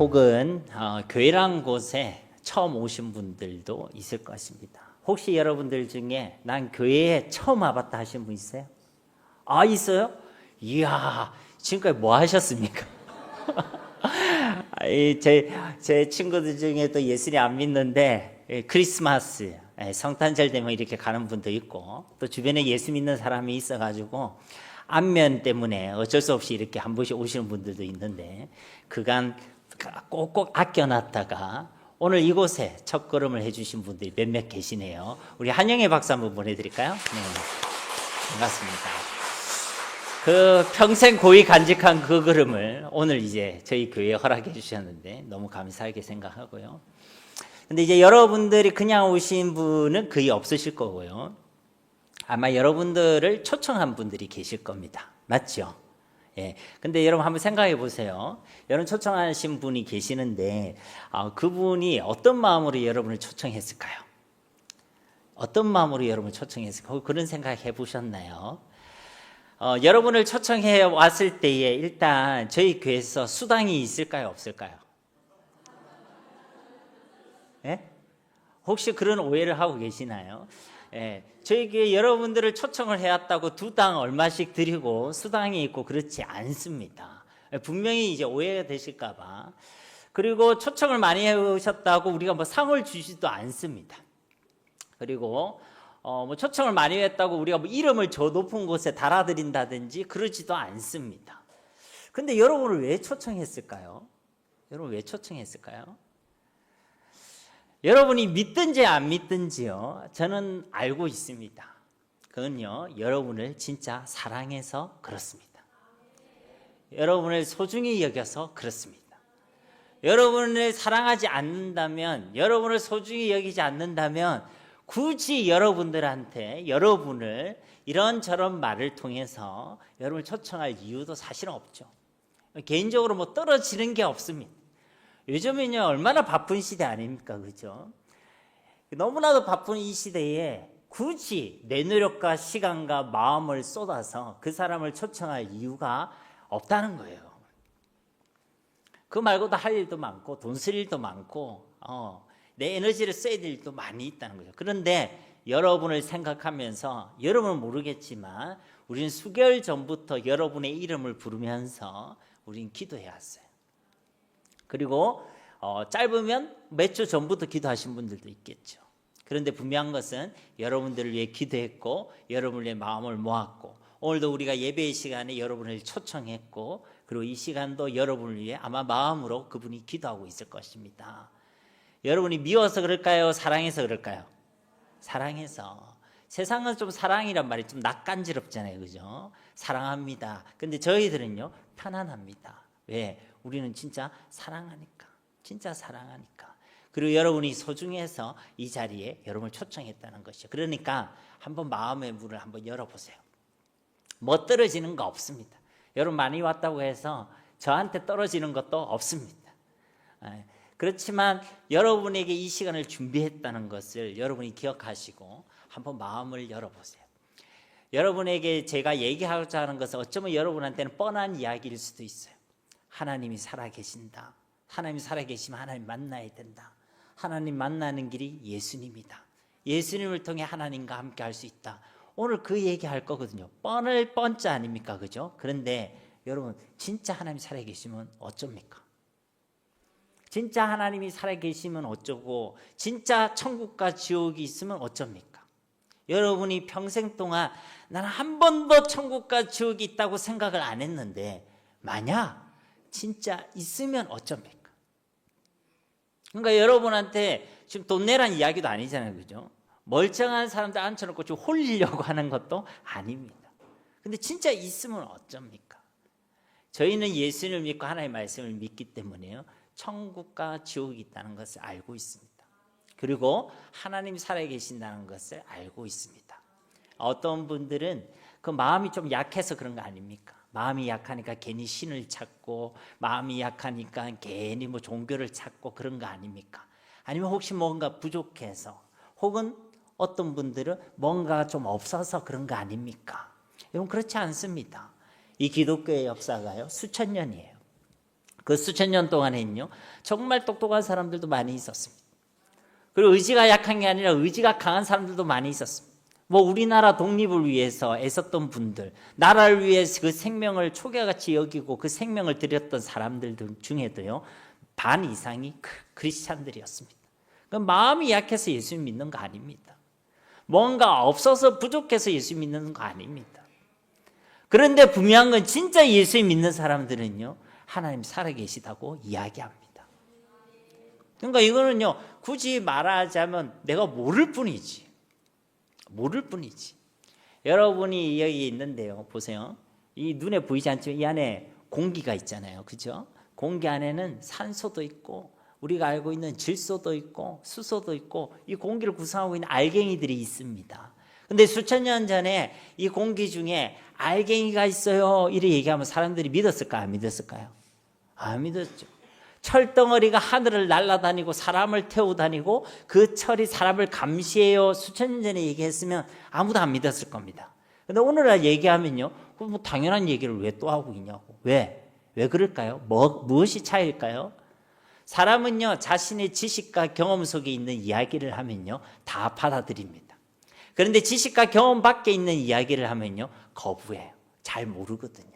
혹은 교회란 곳에 처음 오신 분들도 있을 것입니다. 혹시 여러분들 중에 난 교회에 처음 와봤다 하신 분 있어요? 아, 있어요? 이야, 지금까지 뭐 하셨습니까? 제 친구들 중에 또 예수님 안 믿는데 크리스마스, 성탄절 되면 이렇게 가는 분도 있고, 또 주변에 예수 믿는 사람이 있어가지고 안면 때문에 어쩔 수 없이 이렇게 한 번씩 오시는 분들도 있는데, 그간 꼭꼭 아껴놨다가 오늘 이곳에 첫걸음을 해주신 분들이 몇몇 계시네요. 우리 한영애 박사 한번 보내드릴까요? 네, 반갑습니다. 그 평생 고이 간직한 그 걸음을 오늘 이제 저희 교회에 허락해 주셨는데 너무 감사하게 생각하고요. 근데 이제 여러분들이 그냥 오신 분은 거의 없으실 거고요. 아마 여러분들을 초청한 분들이 계실 겁니다. 맞죠? 예. 근데 여러분 한번 생각해 보세요. 여러분 초청하신 분이 계시는데 그분이 어떤 마음으로 여러분을 초청했을까요? 어떤 마음으로 여러분을 초청했을까요? 그런 생각 해보셨나요? 여러분을 초청해 왔을 때에 일단 저희 교회에서 수당이 있을까요? 없을까요? 예? 혹시 그런 오해를 하고 계시나요? 예, 저희 교회 여러분들을 초청을 해왔다고 두 당 얼마씩 드리고 수당이 있고 그렇지 않습니다. 분명히 이제 오해가 되실까봐. 그리고 초청을 많이 해오셨다고 우리가 뭐 상을 주지도 않습니다. 그리고 뭐 초청을 많이 했다고 우리가 뭐 이름을 저 높은 곳에 달아드린다든지 그러지도 않습니다. 근데 여러분을 왜 초청했을까요? 여러분 왜 초청했을까요? 여러분이 믿든지 안 믿든지요, 저는 알고 있습니다. 그건요, 여러분을 진짜 사랑해서 그렇습니다. 여러분을 소중히 여겨서 그렇습니다. 여러분을 사랑하지 않는다면, 여러분을 소중히 여기지 않는다면 굳이 여러분들한테 여러분을 이런저런 말을 통해서 여러분을 초청할 이유도 사실은 없죠. 개인적으로 뭐 떨어지는 게 없습니다. 요즘에는요, 얼마나 바쁜 시대 아닙니까? 그죠? 너무나도 바쁜 이 시대에 굳이 내 노력과 시간과 마음을 쏟아서 그 사람을 초청할 이유가 없다는 거예요. 그 말고도 할 일도 많고 돈 쓸 일도 많고 내 에너지를 써야 될 일도 많이 있다는 거죠. 그런데 여러분을 생각하면서, 여러분은 모르겠지만 우리는 수개월 전부터 여러분의 이름을 부르면서 우리는 기도해 왔어요. 그리고 짧으면 몇 주 전부터 기도하신 분들도 있겠죠. 그런데 분명한 것은 여러분들을 위해 기도했고 여러분을 위해 마음을 모았고, 오늘도 우리가 예배의 시간에 여러분을 초청했고, 그리고 이 시간도 여러분을 위해 아마 마음으로 그분이 기도하고 있을 것입니다. 여러분이 미워서 그럴까요? 사랑해서 그럴까요? 사랑해서. 세상은 좀 사랑이란 말이 좀 낯간지럽잖아요. 그죠? 사랑합니다. 근데 저희들은요, 편안합니다. 왜? 우리는 진짜 사랑하니까. 진짜 사랑하니까. 그리고 여러분이 소중해서 이 자리에 여러분을 초청했다는 것이죠. 그러니까 한번 마음의 문을 한번 열어보세요. 뭐 떨어지는 거 없습니다. 여러분 많이 왔다고 해서 저한테 떨어지는 것도 없습니다. 그렇지만 여러분에게 이 시간을 준비했다는 것을 여러분이 기억하시고 한번 마음을 열어보세요. 여러분에게 제가 얘기하고자 하는 것은 어쩌면 여러분한테는 뻔한 이야기일 수도 있어요. 하나님이 살아계신다. 하나님이 살아계시면 하나님 만나야 된다. 하나님 만나는 길이 예수님이다. 예수님을 통해 하나님과 함께 할 수 있다. 오늘 그 얘기할 거거든요. 뻔을 뻔짜 아닙니까? 그죠? 그런데 여러분, 진짜 하나님이 살아계시면 어쩝니까? 진짜 하나님이 살아계시면 어쩌고, 진짜 천국과 지옥이 있으면 어쩝니까? 여러분이 평생 동안 나는 한 번도 천국과 지옥이 있다고 생각을 안 했는데 만약 진짜 있으면 어쩝니까? 그러니까 여러분한테 지금 돈 내란 이야기도 아니잖아요. 그죠? 멀쩡한 사람들 앉혀놓고 지금 홀리려고 하는 것도 아닙니다. 근데 진짜 있으면 어쩝니까? 저희는 예수님을 믿고 하나님의 말씀을 믿기 때문에요, 천국과 지옥이 있다는 것을 알고 있습니다. 그리고 하나님이 살아계신다는 것을 알고 있습니다. 어떤 분들은 그 마음이 좀 약해서 그런 거 아닙니까? 마음이 약하니까 괜히 신을 찾고, 마음이 약하니까 괜히 뭐 종교를 찾고 그런 거 아닙니까? 아니면 혹시 뭔가 부족해서, 혹은 어떤 분들은 뭔가 좀 없어서 그런 거 아닙니까? 여러분, 그렇지 않습니다. 이 기독교의 역사가요, 수천 년이에요. 그 수천 년 동안에는요, 정말 똑똑한 사람들도 많이 있었습니다. 그리고 의지가 약한 게 아니라 의지가 강한 사람들도 많이 있었습니다. 뭐 우리나라 독립을 위해서 애썼던 분들, 나라를 위해서 그 생명을 초계같이 여기고 그 생명을 드렸던 사람들 중에도요, 반 이상이 크리스찬들이었습니다. 그 마음이 약해서 예수님 믿는 거 아닙니다. 뭔가 없어서 부족해서 예수 믿는 거 아닙니다. 그런데 분명한 건 진짜 예수 믿는 사람들은요, 하나님 살아계시다고 이야기합니다. 그러니까 이거는요, 굳이 말하자면 내가 모를 뿐이지. 여러분이 여기 있는데요, 보세요. 이 눈에 보이지 않지만 이 안에 공기가 있잖아요, 그죠? 공기 안에는 산소도 있고 우리가 알고 있는 질소도 있고 수소도 있고 이 공기를 구성하고 있는 알갱이들이 있습니다. 근데 수천 년 전에 이 공기 중에 알갱이가 있어요 이렇게 얘기하면 사람들이 믿었을까요? 안 믿었을까요? 안 믿었죠. 철덩어리가 하늘을 날아다니고 사람을 태우고 다니고 그 철이 사람을 감시해요 수천 년 전에 얘기했으면 아무도 안 믿었을 겁니다. 근데 오늘날 얘기하면요, 뭐 당연한 얘기를 왜 또 하고 있냐고. 왜 그럴까요? 무엇이 차이일까요? 사람은요, 자신의 지식과 경험 속에 있는 이야기를 하면요, 다 받아들입니다. 그런데 지식과 경험 밖에 있는 이야기를 하면요, 거부해요. 잘 모르거든요.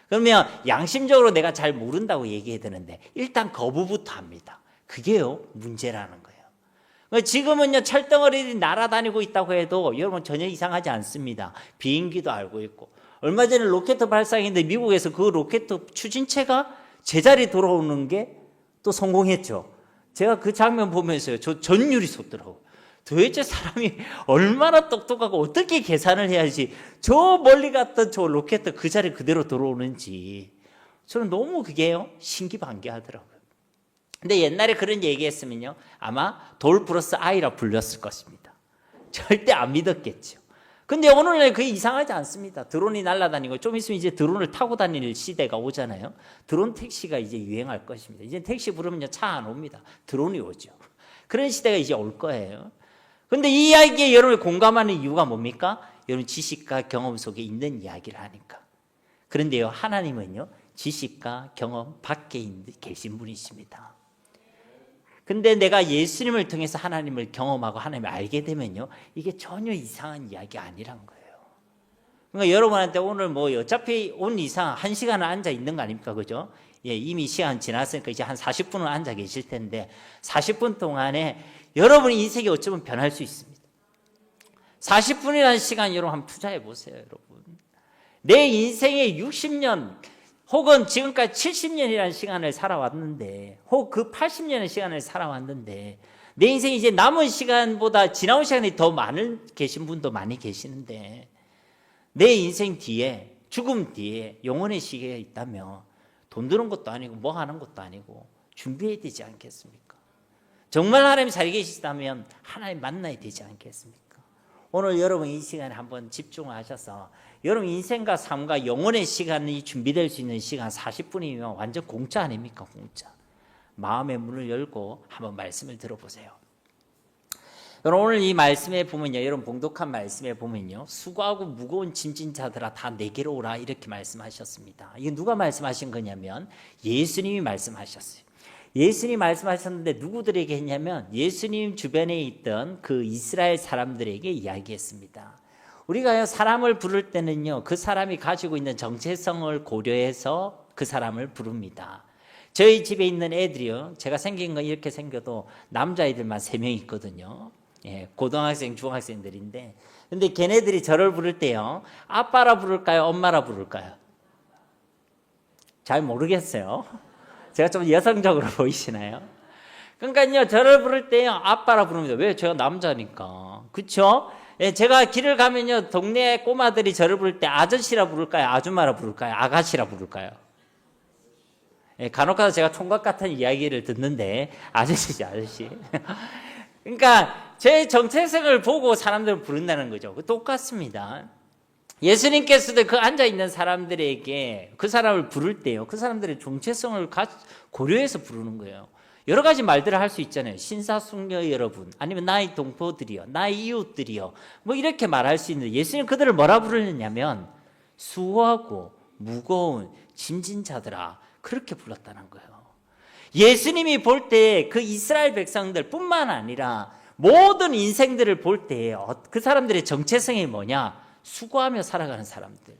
그러면 양심적으로 내가 잘 모른다고 얘기해야 되는데 일단 거부부터 합니다. 그게요, 문제라는 거예요. 지금은요, 철덩어리들이 날아다니고 있다고 해도 여러분 전혀 이상하지 않습니다. 비행기도 알고 있고, 얼마 전에 로켓 발사했는데 미국에서 그 로켓 추진체가 제자리 돌아오는 게 또 성공했죠. 제가 그 장면 보면서요, 저 전율이 솟더라고요. 도대체 사람이 얼마나 똑똑하고 어떻게 계산을 해야지 저 멀리 갔던 저 로켓 그 자리 그대로 들어오는지 저는 너무 그게요, 신기반기하더라고요. 근데 옛날에 그런 얘기했으면요, 아마 돌 플러스 아이라 불렸을 것입니다. 절대 안 믿었겠죠. 근데 오늘날 그게 이상하지 않습니다. 드론이 날아다니고 좀 있으면 이제 드론을 타고 다니는 시대가 오잖아요. 드론 택시가 이제 유행할 것입니다. 이제 택시 부르면요, 차 안 옵니다. 드론이 오죠. 그런 시대가 이제 올 거예요. 근데 이 이야기에 여러분이 공감하는 이유가 뭡니까? 여러분 지식과 경험 속에 있는 이야기를 하니까. 그런데요, 하나님은요, 지식과 경험 밖에 계신 분이십니다. 근데 내가 예수님을 통해서 하나님을 경험하고 하나님을 알게 되면요, 이게 전혀 이상한 이야기 아니란 거예요. 그러니까 여러분한테 오늘 뭐 어차피 온 이상 1시간은 앉아 있는 거 아닙니까? 그죠? 예, 이미 시간 지났으니까 이제 한 40분은 앉아 계실 텐데 40분 동안에 여러분 인생이 어쩌면 변할 수 있습니다. 40분이라는 시간 여러분 한번 투자해 보세요, 여러분. 내 인생의 60년 혹은 지금까지 70년이라는 시간을 살아왔는데, 혹 그 80년의 시간을 살아왔는데, 내 인생이 이제 남은 시간보다 지나온 시간이 더 계신 분도 많이 계시는데, 내 인생 뒤에, 죽음 뒤에 영원의 시계가 있다면, 돈 드는 것도 아니고, 뭐 하는 것도 아니고, 준비해야 되지 않겠습니까? 정말 하나님 살게 계시다면, 하나님 만나야 되지 않겠습니까? 오늘 여러분 이 시간에 한번 집중하셔서 여러분 인생과 삶과 영혼의 시간이 준비될 수 있는 시간 40분이면 완전 공짜 아닙니까? 공짜. 마음의 문을 열고 한번 말씀을 들어보세요. 여러분 오늘 이 말씀에 보면요, 여러분 봉독한 말씀에 보면요, 수고하고 무거운 짐진 자들아 다 내게로 오라 이렇게 말씀하셨습니다. 이게 누가 말씀하신 거냐면 예수님이 말씀하셨어요. 예수님이 말씀하셨는데 누구들에게 했냐면 예수님 주변에 있던 그 이스라엘 사람들에게 이야기했습니다. 우리가 사람을 부를 때는요, 그 사람이 가지고 있는 정체성을 고려해서 그 사람을 부릅니다. 저희 집에 있는 애들이요, 제가 생긴 건 이렇게 생겨도 남자애들만 3명 있거든요. 예, 고등학생, 중학생들인데, 근데 걔네들이 저를 부를 때요, 아빠라 부를까요? 엄마라 부를까요? 잘 모르겠어요. 제가 좀 여성적으로 보이시나요? 그러니까요, 저를 부를 때요, 아빠라 부릅니다. 왜? 제가 남자니까. 그쵸? 예, 제가 길을 가면요, 동네 꼬마들이 저를 부를 때 아저씨라 부를까요? 아줌마라 부를까요? 아가씨라 부를까요? 예, 간혹가다 제가 총각 같은 이야기를 듣는데, 아저씨지, 아저씨. 그러니까, 제 정체성을 보고 사람들을 부른다는 거죠. 똑같습니다. 예수님께서도 그 앉아있는 사람들에게 그 사람을 부를 때요, 그 사람들의 정체성을 고려해서 부르는 거예요. 여러 가지 말들을 할 수 있잖아요. 신사숙녀 여러분, 아니면 나의 동포들이요, 나의 이웃들이요, 뭐 이렇게 말할 수 있는데 예수님 그들을 뭐라 부르느냐면 수고하고 무거운 짐진 자들아 그렇게 불렀다는 거예요. 예수님이 볼 때 그 이스라엘 백성들 뿐만 아니라 모든 인생들을 볼 때 그 사람들의 정체성이 뭐냐? 수고하며 살아가는 사람들,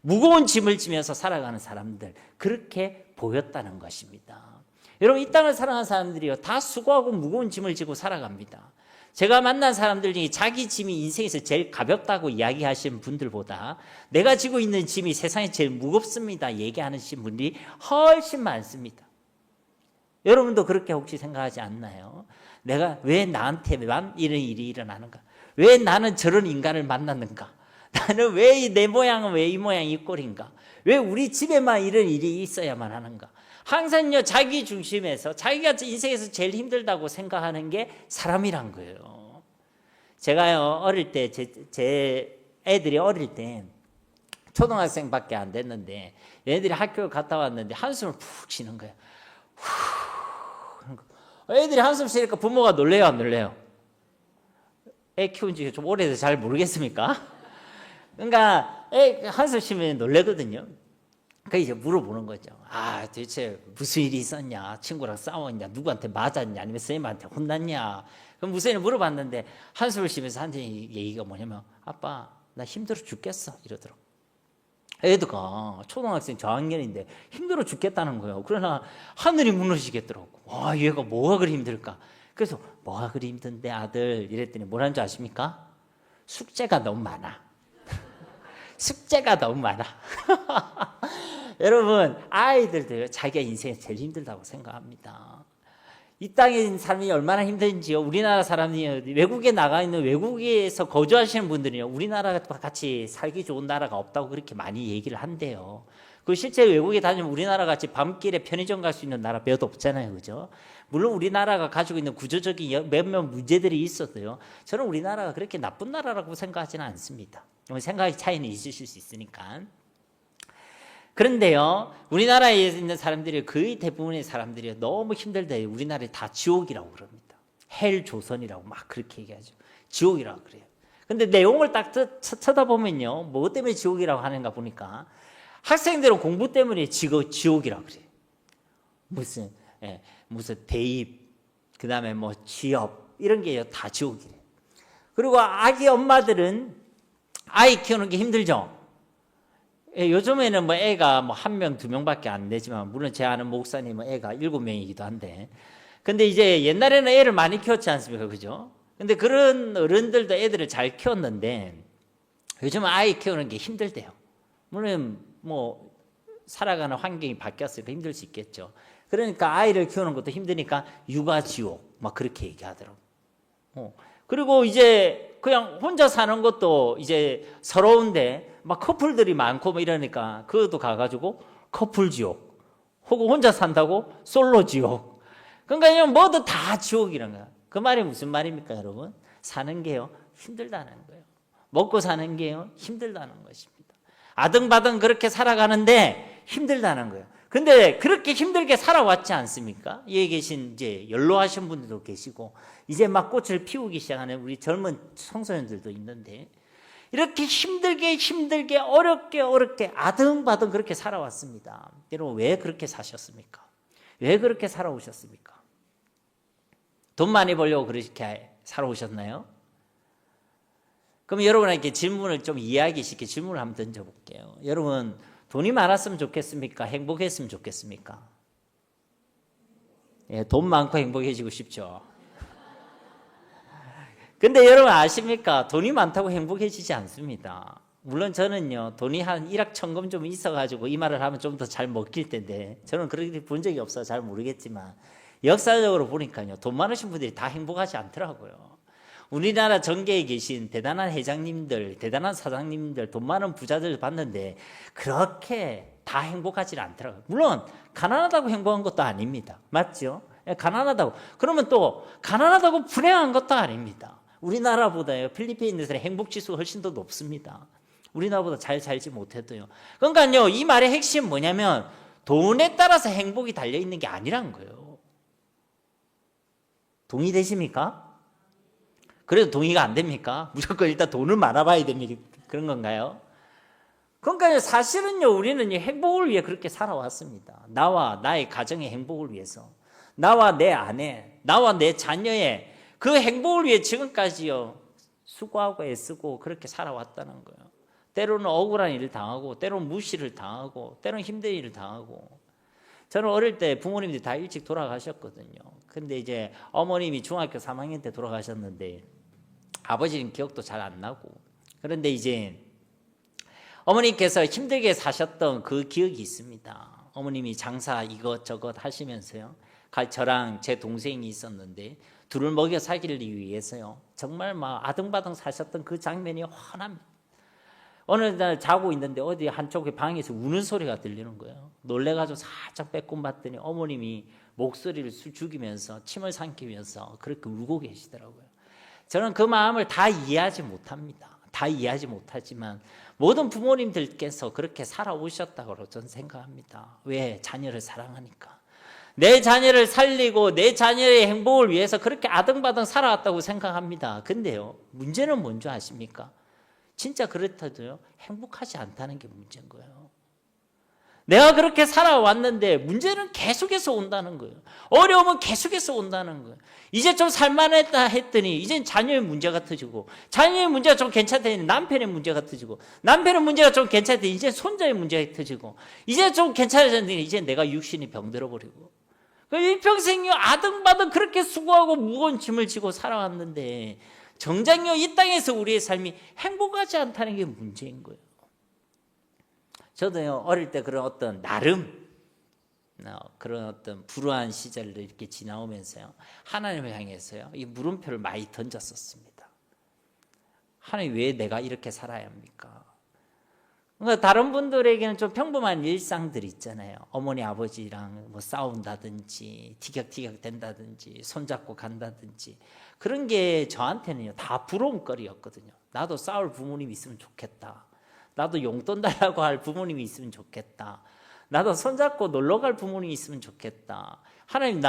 무거운 짐을 지면서 살아가는 사람들, 그렇게 보였다는 것입니다. 여러분, 이 땅을 살아가는 사람들이요, 다 수고하고 무거운 짐을 지고 살아갑니다. 제가 만난 사람들 중에 자기 짐이 인생에서 제일 가볍다고 이야기하시는 분들보다 내가 지고 있는 짐이 세상에 제일 무겁습니다 얘기하시는 분들이 훨씬 많습니다. 여러분도 그렇게 혹시 생각하지 않나요? 내가 왜 나한테만 이런 일이 일어나는가? 왜 나는 저런 인간을 만났는가? 나는 왜 내 모양은 왜 이 모양이 이 꼴인가? 왜 우리 집에만 이런 일이 있어야만 하는가? 항상요, 자기 중심에서 자기가 인생에서 제일 힘들다고 생각하는 게 사람이란 거예요. 제가요, 어릴 때 제 애들이 어릴 때 초등학생밖에 안 됐는데 얘네들이 학교 갔다 왔는데 한숨을 푹 쉬는 거예요. 애들이 한숨 쉬니까 부모가 놀래요, 안 놀래요? 애 키운 지 좀 오래돼서 잘 모르겠습니까? 그러니까 애 한숨 쉬면 놀래거든요. 그 이제 물어보는 거죠. 아, 도대체 무슨 일이 있었냐? 친구랑 싸웠냐? 누구한테 맞았냐? 아니면 선생님한테 혼났냐? 그럼 무슨 일 물어봤는데 한숨을 쉬면서 한 얘기가 뭐냐면, 아빠, 나 힘들어 죽겠어, 이러더라고. 애들가 초등학생 저학년인데 힘들어 죽겠다는 거예요. 그러나 하늘이 무너지겠더라고. 와, 얘가 뭐가 그리 힘들까? 그래서 뭐가 그리 힘든데 아들, 이랬더니 뭐라는 줄 아십니까? 숙제가 너무 많아. 숙제가 너무 많아. 여러분, 아이들도요, 자기가 인생에 제일 힘들다고 생각합니다. 이 땅에 삶이 얼마나 힘든지요. 우리나라 사람이 외국에 나가 있는, 외국에서 거주하시는 분들은요, 우리나라와 같이 살기 좋은 나라가 없다고 그렇게 많이 얘기를 한대요. 그 실제 외국에 다니면 우리나라 같이 밤길에 편의점 갈 수 있는 나라 몇 없잖아요, 그죠? 물론 우리나라가 가지고 있는 구조적인 몇몇 문제들이 있어도요, 저는 우리나라가 그렇게 나쁜 나라라고 생각하지는 않습니다. 생각의 차이는 있으실 수 있으니까. 그런데요, 우리나라에 있는 사람들이 거의 대부분의 사람들이 너무 힘들다. 우리나라에 다 지옥이라고 그럽니다. 헬 조선이라고 막 그렇게 얘기하죠. 지옥이라고 그래요. 근데 내용을 딱 쳐다보면요, 뭐 때문에 지옥이라고 하는가 보니까 학생들은 공부 때문에 지옥이라고 그래요. 무슨 대입, 그 다음에 뭐 취업, 이런 게 다 지옥이래요. 그리고 아기 엄마들은 아이 키우는 게 힘들죠. 요즘에는 뭐 애가 뭐 1명, 2명밖에 안 되지만, 물론 제 아는 목사님은 애가 7명이기도 한데, 근데 이제 옛날에는 애를 많이 키웠지 않습니까? 그죠? 근데 그런 어른들도 애들을 잘 키웠는데, 요즘은 아이 키우는 게 힘들대요. 물론 뭐 살아가는 환경이 바뀌었으니까 힘들 수 있겠죠. 그러니까 아이를 키우는 것도 힘드니까 육아지옥, 막 그렇게 얘기하더라고. 그리고 이제 그냥 혼자 사는 것도 이제 서러운데 막 커플들이 많고 뭐 이러니까 그것도 가가지고 커플지옥, 혹은 혼자 산다고 솔로지옥. 그러니까 뭐도 다 지옥이란 거야. 그 말이 무슨 말입니까, 여러분? 사는 게요, 힘들다는 거예요. 먹고 사는 게요, 힘들다는 것입니다. 아등바등 그렇게 살아가는데 힘들다는 거예요. 근데 그렇게 힘들게 살아왔지 않습니까? 여기 계신 이제 연로하신 분들도 계시고, 이제 막 꽃을 피우기 시작하는 우리 젊은 청소년들도 있는데, 이렇게 힘들게 어렵게 아등바등 그렇게 살아왔습니다. 여러분, 왜 그렇게 사셨습니까? 왜 그렇게 살아오셨습니까? 돈 많이 벌려고 그렇게 살아오셨나요? 그럼 여러분에게 질문을 좀 이야기시켜 질문을 한번 던져볼게요. 여러분, 돈이 많았으면 좋겠습니까? 행복했으면 좋겠습니까? 예, 돈 많고 행복해지고 싶죠. 근데 여러분 아십니까? 돈이 많다고 행복해지지 않습니다. 물론 저는요, 돈이 한 1억 천금 좀 있어가지고 이 말을 하면 좀 더 잘 먹힐 텐데, 저는 그렇게 본 적이 없어서 잘 모르겠지만, 역사적으로 보니까요, 돈 많으신 분들이 다 행복하지 않더라고요. 우리나라 정계에 계신 대단한 회장님들, 대단한 사장님들, 돈 많은 부자들 봤는데 그렇게 다 행복하지 않더라고요. 물론 가난하다고 행복한 것도 아닙니다. 맞죠? 가난하다고. 그러면 또 가난하다고 불행한 것도 아닙니다. 우리나라보다요, 필리핀에서는 행복지수가 훨씬 더 높습니다. 우리나라보다 잘 살지 못해도요. 그러니까요, 이 말의 핵심은 뭐냐면 돈에 따라서 행복이 달려있는 게 아니란 거예요. 동의되십니까? 그래도 동의가 안 됩니까? 무조건 일단 돈을 많아봐야 됩니까? 그런 건가요? 그러니까 사실은요, 우리는 행복을 위해 그렇게 살아왔습니다. 나와 나의 가정의 행복을 위해서, 나와 내 아내, 나와 내 자녀의 그 행복을 위해 지금까지요 수고하고 애쓰고 그렇게 살아왔다는 거예요. 때로는 억울한 일을 당하고, 때로는 무시를 당하고, 때로는 힘든 일을 당하고. 저는 어릴 때 부모님들이 다 일찍 돌아가셨거든요. 근데 이제 어머님이 중학교 3학년 때 돌아가셨는데 아버지는 기억도 잘 안 나고, 그런데 이제 어머니께서 힘들게 사셨던 그 기억이 있습니다. 어머님이 장사 이것저것 하시면서요, 저랑 제 동생이 있었는데 둘을 먹여 살기를 위해서요 정말 막 아등바등 사셨던 그 장면이 환합니다. 어느 날 자고 있는데 어디 한쪽에 방에서 우는 소리가 들리는 거예요. 놀래가지고 살짝 빼꼼 봤더니 어머님이 목소리를 죽이면서 침을 삼키면서 그렇게 울고 계시더라고요. 저는 그 마음을 다 이해하지 못합니다. 다 이해하지 못하지만 모든 부모님들께서 그렇게 살아오셨다고 저는 생각합니다. 왜? 자녀를 사랑하니까. 내 자녀를 살리고 내 자녀의 행복을 위해서 그렇게 아등바등 살아왔다고 생각합니다. 근데요, 문제는 뭔지 아십니까? 진짜 그렇다도요, 행복하지 않다는 게 문제인 거예요. 내가 그렇게 살아왔는데 문제는 계속해서 온다는 거예요. 어려움은 계속해서 온다는 거예요. 이제 좀 살만했다 했더니 이젠 자녀의 문제가 터지고, 자녀의 문제가 좀 괜찮다니 남편의 문제가 터지고, 남편의 문제가 좀 괜찮다니 이제 손자의 문제가 터지고, 이제 좀 괜찮아졌더니 이제 내가 육신이 병들어 버리고. 일평생요 아등바등 그렇게 수고하고 무거운 짐을 지고 살아왔는데 정작요 이 땅에서 우리의 삶이 행복하지 않다는 게 문제인 거예요. 저도요 어릴 때 그런 어떤 나름 그런 어떤 불우한 시절을 이렇게 지나오면서요 하나님을 향해서요 이 물음표를 많이 던졌었습니다. 하나님, 왜 내가 이렇게 살아야 합니까? 그러니까 다른 분들에게는 좀 평범한 일상들 있잖아요. 어머니 아버지랑 뭐 싸운다든지 티격태격 된다든지 손잡고 간다든지, 그런 게 저한테는요 다 부러운 거리였거든요. 나도 싸울 부모님이 있으면 좋겠다. 나도 용돈 달라고 할 부모님이 있으면 좋겠다. 나도 손잡고 놀러 갈 부모님이 있으면 좋겠다. 하나님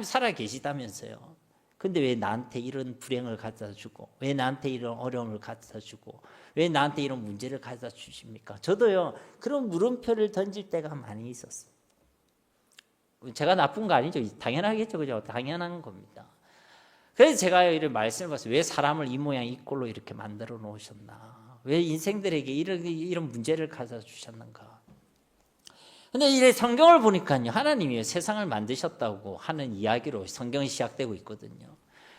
살아 계시다면서요. 근데 왜 나한테 이런 불행을 갖다 주고, 왜 나한테 이런 어려움을 갖다 주고, 왜 나한테 이런 문제를 갖다 주십니까? 저도요 그런 물음표를 던질 때가 많이 있었어요. 제가 나쁜 거 아니죠. 당연하겠죠. 그죠? 당연한 겁니다. 그래서 제가 이런 말씀을 봤어요. 왜 사람을 이 모양 이 꼴로 이렇게 만들어 놓으셨나? 왜 인생들에게 이런 문제를 갖다 주셨는가? 근데 이제 성경을 보니까요 하나님이 세상을 만드셨다고 하는 이야기로 성경이 시작되고 있거든요.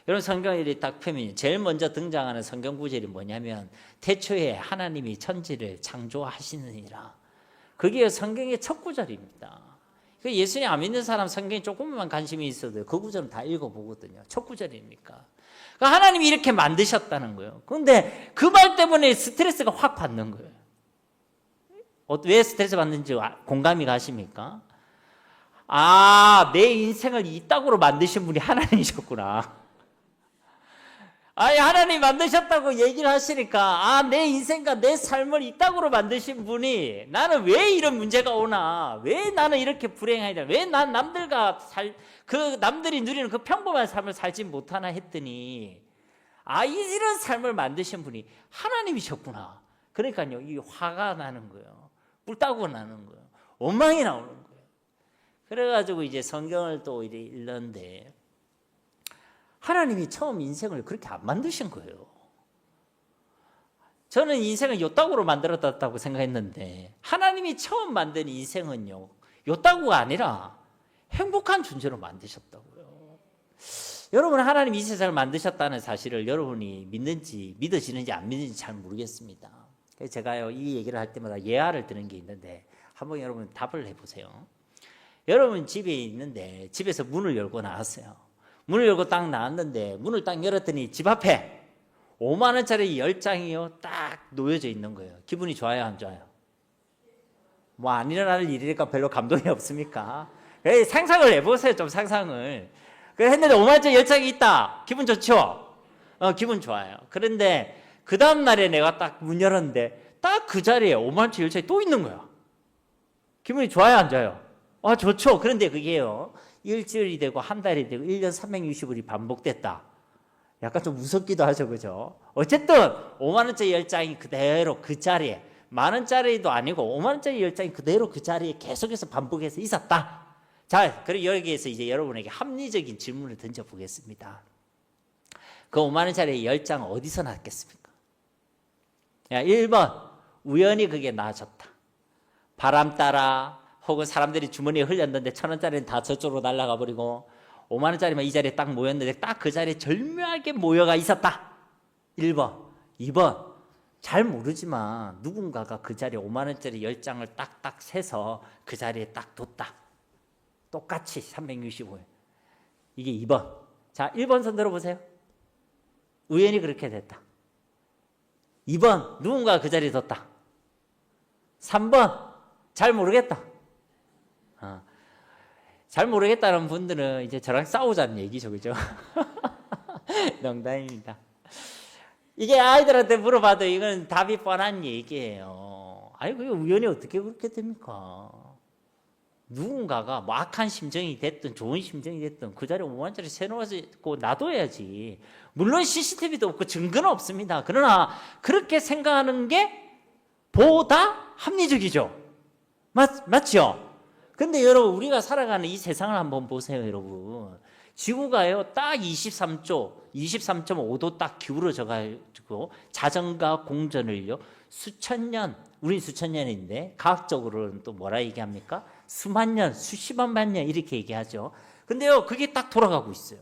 여러분, 성경을 딱 펴면 제일 먼저 등장하는 성경 구절이 뭐냐면 태초에 하나님이 천지를 창조하시느니라. 그게 성경의 첫 구절입니다. 예수님 안 믿는 사람 성경에 조금만 관심이 있어도 그 구절은 다 읽어보거든요. 첫 구절이니까. 그러니까 하나님이 이렇게 만드셨다는 거예요. 그런데 그 말 때문에 스트레스가 확 받는 거예요. 왜 스트레스 받는지 공감이 가십니까? 아, 내 인생을 이따구로 만드신 분이 하나님이셨구나. 아니, 하나님 만드셨다고 얘기를 하시니까, 아, 내 인생과 내 삶을 이따구로 만드신 분이 나는 왜 이런 문제가 오나? 왜 나는 이렇게 불행하냐? 왜 난 남들과 남들이 누리는 그 평범한 삶을 살지 못하나 했더니, 아, 이런 삶을 만드신 분이 하나님이셨구나. 그러니까요, 이 화가 나는 거예요. 뿔따구가 나는 거예요. 원망이 나오는 거예요. 그래가지고 이제 성경을 또 읽는데, 하나님이 처음 인생을 그렇게 안 만드신 거예요. 저는 인생을 요따구로 만들었다고 생각했는데, 하나님이 처음 만든 인생은요 요따구가 아니라 행복한 존재로 만드셨다고요. 여러분, 하나님 이 세상을 만드셨다는 사실을 여러분이 믿어지는지 안 믿는지 잘 모르겠습니다. 그래서 제가요 이 얘기를 할 때마다 예화를 드는 게 있는데 한번 여러분 답을 해보세요. 여러분 집에 있는데 집에서 문을 열고 나왔어요. 문을 열고 딱 나왔는데 문을 딱 열었더니 집 앞에 5만 원짜리 10장이요 딱 놓여져 있는 거예요. 기분이 좋아요, 안 좋아요? 뭐 안 일어나는 일이니까 별로 감동이 없습니까? 상상을 해보세요. 좀 상상을. 그래 했는데 5만 원짜리 10장이 있다. 기분 좋죠? 기분 좋아요. 그런데 그 다음 날에 내가 딱 문 열었는데 딱 그 자리에 5만 원짜리 10장이 또 있는 거야. 기분이 좋아요, 안 좋아요? 좋죠. 그런데 그게요 일주일이 되고 한 달이 되고 1년 360일이 반복됐다. 약간 좀 무섭기도 하죠, 그죠? 어쨌든 5만 원짜리 10장이 그대로 그 자리에 10,000원짜리도 아니고 50,000원짜리 10장이 그대로 그 자리에 계속해서 반복해서 있었다. 자, 그리고 여기에서 이제 여러분에게 합리적인 질문을 던져보겠습니다. 그 50,000원짜리 10장 어디서 났겠습니까? 1번 우연히 그게 나아졌다. 바람 따라 혹은 사람들이 주머니에 흘렸는데 1,000원짜리는 다 저쪽으로 날아가 버리고 50,000원짜리만 이 자리에 딱 모였는데 딱 그 자리에 절묘하게 모여가 있었다. 1번. 2번 잘 모르지만 누군가가 그 자리에 50,000원짜리 10장을 딱딱 세서 그 자리에 딱 뒀다. 똑같이 365일. 이게 2번. 자, 1번 손 들어보세요. 우연히 그렇게 됐다. 2번 누군가가 그 자리에 뒀다. 3번 잘 모르겠다. 잘 모르겠다는 분들은 이제 저랑 싸우자는 얘기죠, 그죠? 농담입니다. 이게 아이들한테 물어봐도 이건 답이 뻔한 얘기예요. 아니, 그게 우연히 어떻게 그렇게 됩니까? 누군가가 뭐 악한 심정이 됐든 좋은 심정이 됐든 그 자리에 50,000원짜리 세놓고 놔둬야지. 물론 CCTV도 없고 증거는 없습니다. 그러나 그렇게 생각하는 게 보다 합리적이죠. 맞죠? 근데 여러분, 우리가 살아가는 이 세상을 한번 보세요, 여러분. 지구가요, 딱 23.5도 딱 기울어져 가지고 자전과 공전을요, 수천 년, 우린 수천 년인데 과학적으로는 또 뭐라 얘기합니까? 수만 년, 수십만 년 이렇게 얘기하죠. 근데요, 그게 딱 돌아가고 있어요.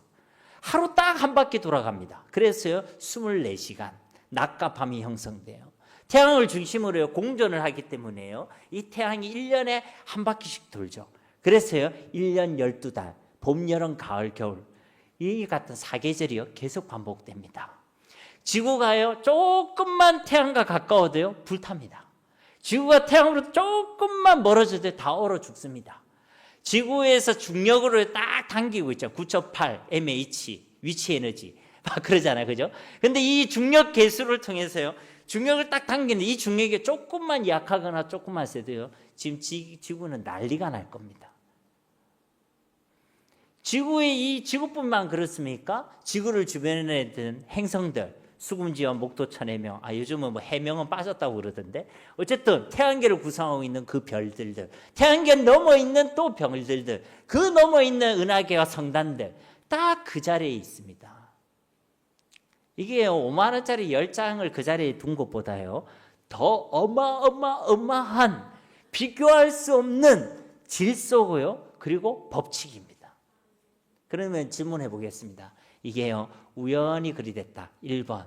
하루 딱 한 바퀴 돌아갑니다. 그래서요, 24시간, 낮과 밤이 형성돼요. 태양을 중심으로 공전을 하기 때문에요, 이 태양이 1년에 한 바퀴씩 돌죠. 그래서요, 1년 12달, 봄, 여름, 가을, 겨울, 이 같은 사계절이요, 계속 반복됩니다. 지구가요, 조금만 태양과 가까워도요, 불탑니다. 지구가 태양으로 조금만 멀어져도 다 얼어 죽습니다. 지구에서 중력으로 딱 당기고 있죠. 9.8 mH, 위치 에너지. 막 그러잖아요. 그죠? 근데 이 중력 계수를 통해서요, 중력을 딱 당기는데 이 중력이 조금만 약하거나 조금만 세도요, 지금 지구는 난리가 날 겁니다. 지구의 이 지구뿐만 그렇습니까? 지구를 주변에 든 행성들, 수금지와 목토천해명, 요즘은 뭐 해명은 빠졌다고 그러던데, 어쨌든 태양계를 구성하고 있는 그 별들들, 태양계 넘어 있는 또 별들들, 그 넘어 있는 은하계와 성단들, 딱 그 자리에 있습니다. 이게 50,000원짜리 10장을 그 자리에 둔 것보다요, 더 어마어마한 비교할 수 없는 질서고요, 그리고 법칙입니다. 그러면 질문해 보겠습니다. 이게요, 우연히 그리 됐다. 1번.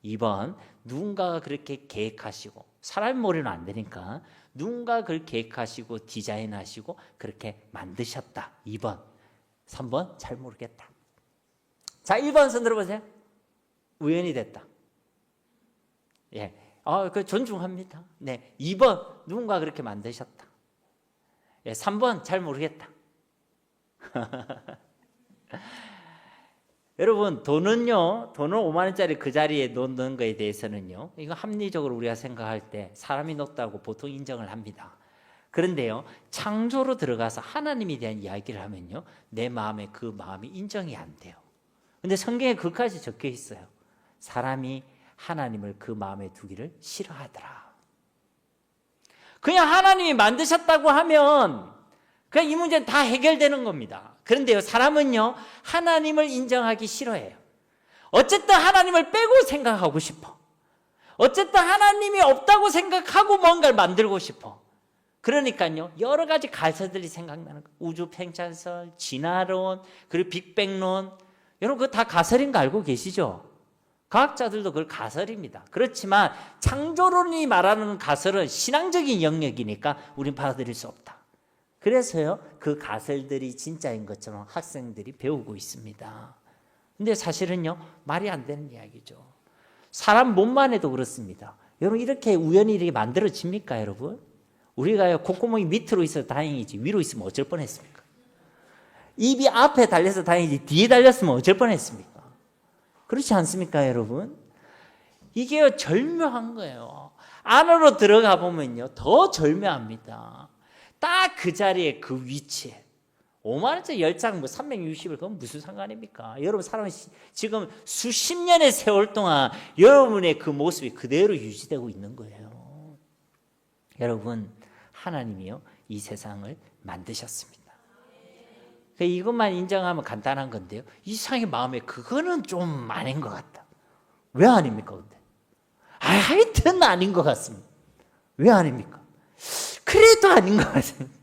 2번, 누군가가 그렇게 계획하시고, 사람 머리는 안 되니까 누군가가 그걸 계획하시고 디자인하시고 그렇게 만드셨다. 2번. 3번, 잘 모르겠다. 자, 1번 손 들어보세요. 우연히 됐다. 예, 그 존중합니다. 네, 2번 누군가 그렇게 만드셨다. 예, 3번 잘 모르겠다. 여러분, 돈은 50,000원짜리 그 자리에 놓는 거에 대해서는요, 이거 합리적으로 우리가 생각할 때 사람이 놓다고 보통 인정을 합니다. 그런데요, 창조로 들어가서 하나님에 대한 이야기를 하면요, 내 마음에 그 마음이 인정이 안 돼요. 근데 성경에 그까지 적혀 있어요. 사람이 하나님을 그 마음에 두기를 싫어하더라. 그냥 하나님이 만드셨다고 하면 그냥 이 문제는 다 해결되는 겁니다. 그런데요, 사람은요, 하나님을 인정하기 싫어해요. 어쨌든 하나님을 빼고 생각하고 싶어. 어쨌든 하나님이 없다고 생각하고 뭔가를 만들고 싶어. 그러니까요, 여러 가지 가설들이 생각나는 거예요. 우주 팽창설, 진화론, 그리고 빅뱅론. 여러분, 그거 다 가설인 거 알고 계시죠? 과학자들도 그걸 가설입니다. 그렇지만 창조론이 말하는 가설은 신앙적인 영역이니까 우린 받아들일 수 없다. 그래서요, 그 가설들이 진짜인 것처럼 학생들이 배우고 있습니다. 근데 사실은요, 말이 안 되는 이야기죠. 사람 몸만 해도 그렇습니다. 여러분, 이렇게 우연히 이렇게 만들어집니까, 여러분? 우리가요, 콧구멍이 밑으로 있어서 다행이지 위로 있으면 어쩔 뻔했습니까? 입이 앞에 달려서 다행이지 뒤에 달렸으면 어쩔 뻔했습니까? 그렇지 않습니까, 여러분? 이게요, 절묘한 거예요. 안으로 들어가 보면요, 더 절묘합니다. 딱 그 자리에, 그 위치에 50,000원짜리 10장 뭐 360을 그건 무슨 상관입니까? 여러분, 사람은 지금 수십 년의 세월 동안 여러분의 그 모습이 그대로 유지되고 있는 거예요. 여러분, 하나님이요 이 세상을 만드셨습니다. 이것만 인정하면 간단한 건데요, 이상의 마음에 그거는 좀 아닌 것 같다. 왜 아닙니까? 근데 하여튼 아닌 것 같습니다. 왜 아닙니까? 그래도 아닌 것 같습니다.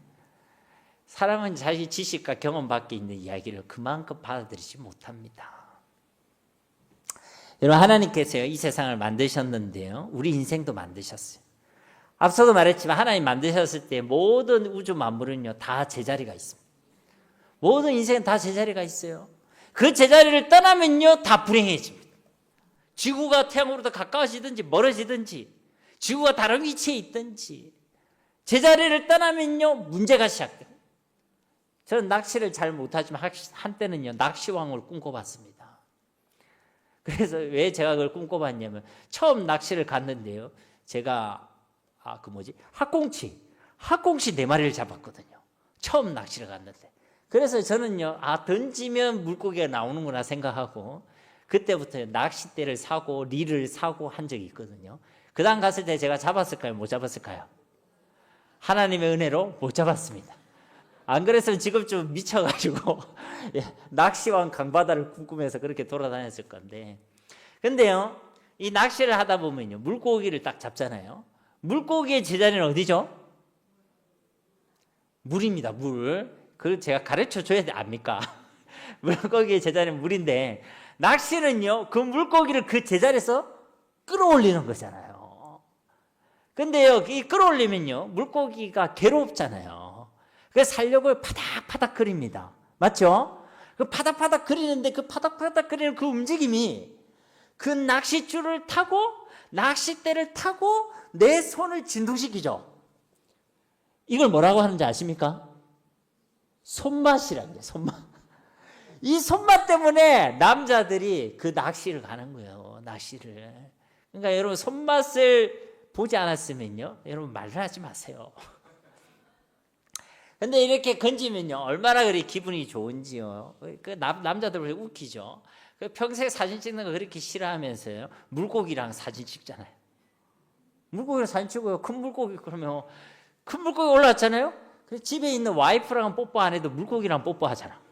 사람은 자기 지식과 경험 밖에 있는 이야기를 그만큼 받아들이지 못합니다. 여러분, 하나님께서요 이 세상을 만드셨는데요, 우리 인생도 만드셨어요. 앞서도 말했지만 하나님 만드셨을 때 모든 우주 만물은요 다 제자리가 있습니다. 모든 인생은 다 제자리가 있어요. 그 제자리를 떠나면요 다 불행해집니다. 지구가 태양으로부터 가까워지든지 멀어지든지, 지구가 다른 위치에 있든지, 제자리를 떠나면요 문제가 시작됩니다. 저는 낚시를 잘 못하지만 한때는요 낚시왕을 꿈꿔봤습니다. 그래서 왜 제가 그걸 꿈꿔봤냐면, 처음 낚시를 갔는데요, 제가 학꽁치 4마리를 잡았거든요. 처음 낚시를 갔는데. 그래서 저는요 던지면 물고기가 나오는구나 생각하고 그때부터 낚싯대를 사고 릴을 사고 한 적이 있거든요. 그 다음 갔을 때 제가 잡았을까요? 못 잡았을까요? 하나님의 은혜로 못 잡았습니다. 안 그랬으면 지금 좀 미쳐가지고 낚시왕 강바다를 꿈꾸면서 그렇게 돌아다녔을 건데. 근데요 이 낚시를 하다 보면요 물고기를 딱 잡잖아요. 물고기의 제자리는 어디죠? 물입니다. 물. 그걸 제가 가르쳐 줘야 돼, 압니까? 물고기의 제자리는 물인데, 낚시는요 그 물고기를 그 제자리에서 끌어올리는 거잖아요. 근데요 이 끌어올리면요 물고기가 괴롭잖아요. 그래서 살려고 파닥파닥 거립니다. 맞죠? 그 파닥파닥 거리는데 그 파닥파닥 거리는 그 움직임이 그 낚싯줄을 타고 낚싯대를 타고 내 손을 진동시키죠. 이걸 뭐라고 하는지 아십니까? 손맛이랍니다. 손맛. 이 손맛 때문에 남자들이 그 낚시를 가는 거예요. 낚시를. 그러니까 여러분, 손맛을 보지 않았으면요 여러분 말을 하지 마세요. 근데 이렇게 건지면요 얼마나 그리 기분이 좋은지요. 그 남자들 웃기죠. 평생 사진 찍는 거 그렇게 싫어하면서요 물고기랑 사진 찍잖아요. 물고기랑 사진 찍어요. 큰 물고기, 그러면 큰 물고기 올라왔잖아요. 집에 있는 와이프랑 뽀뽀 안 해도 물고기랑 뽀뽀하잖아.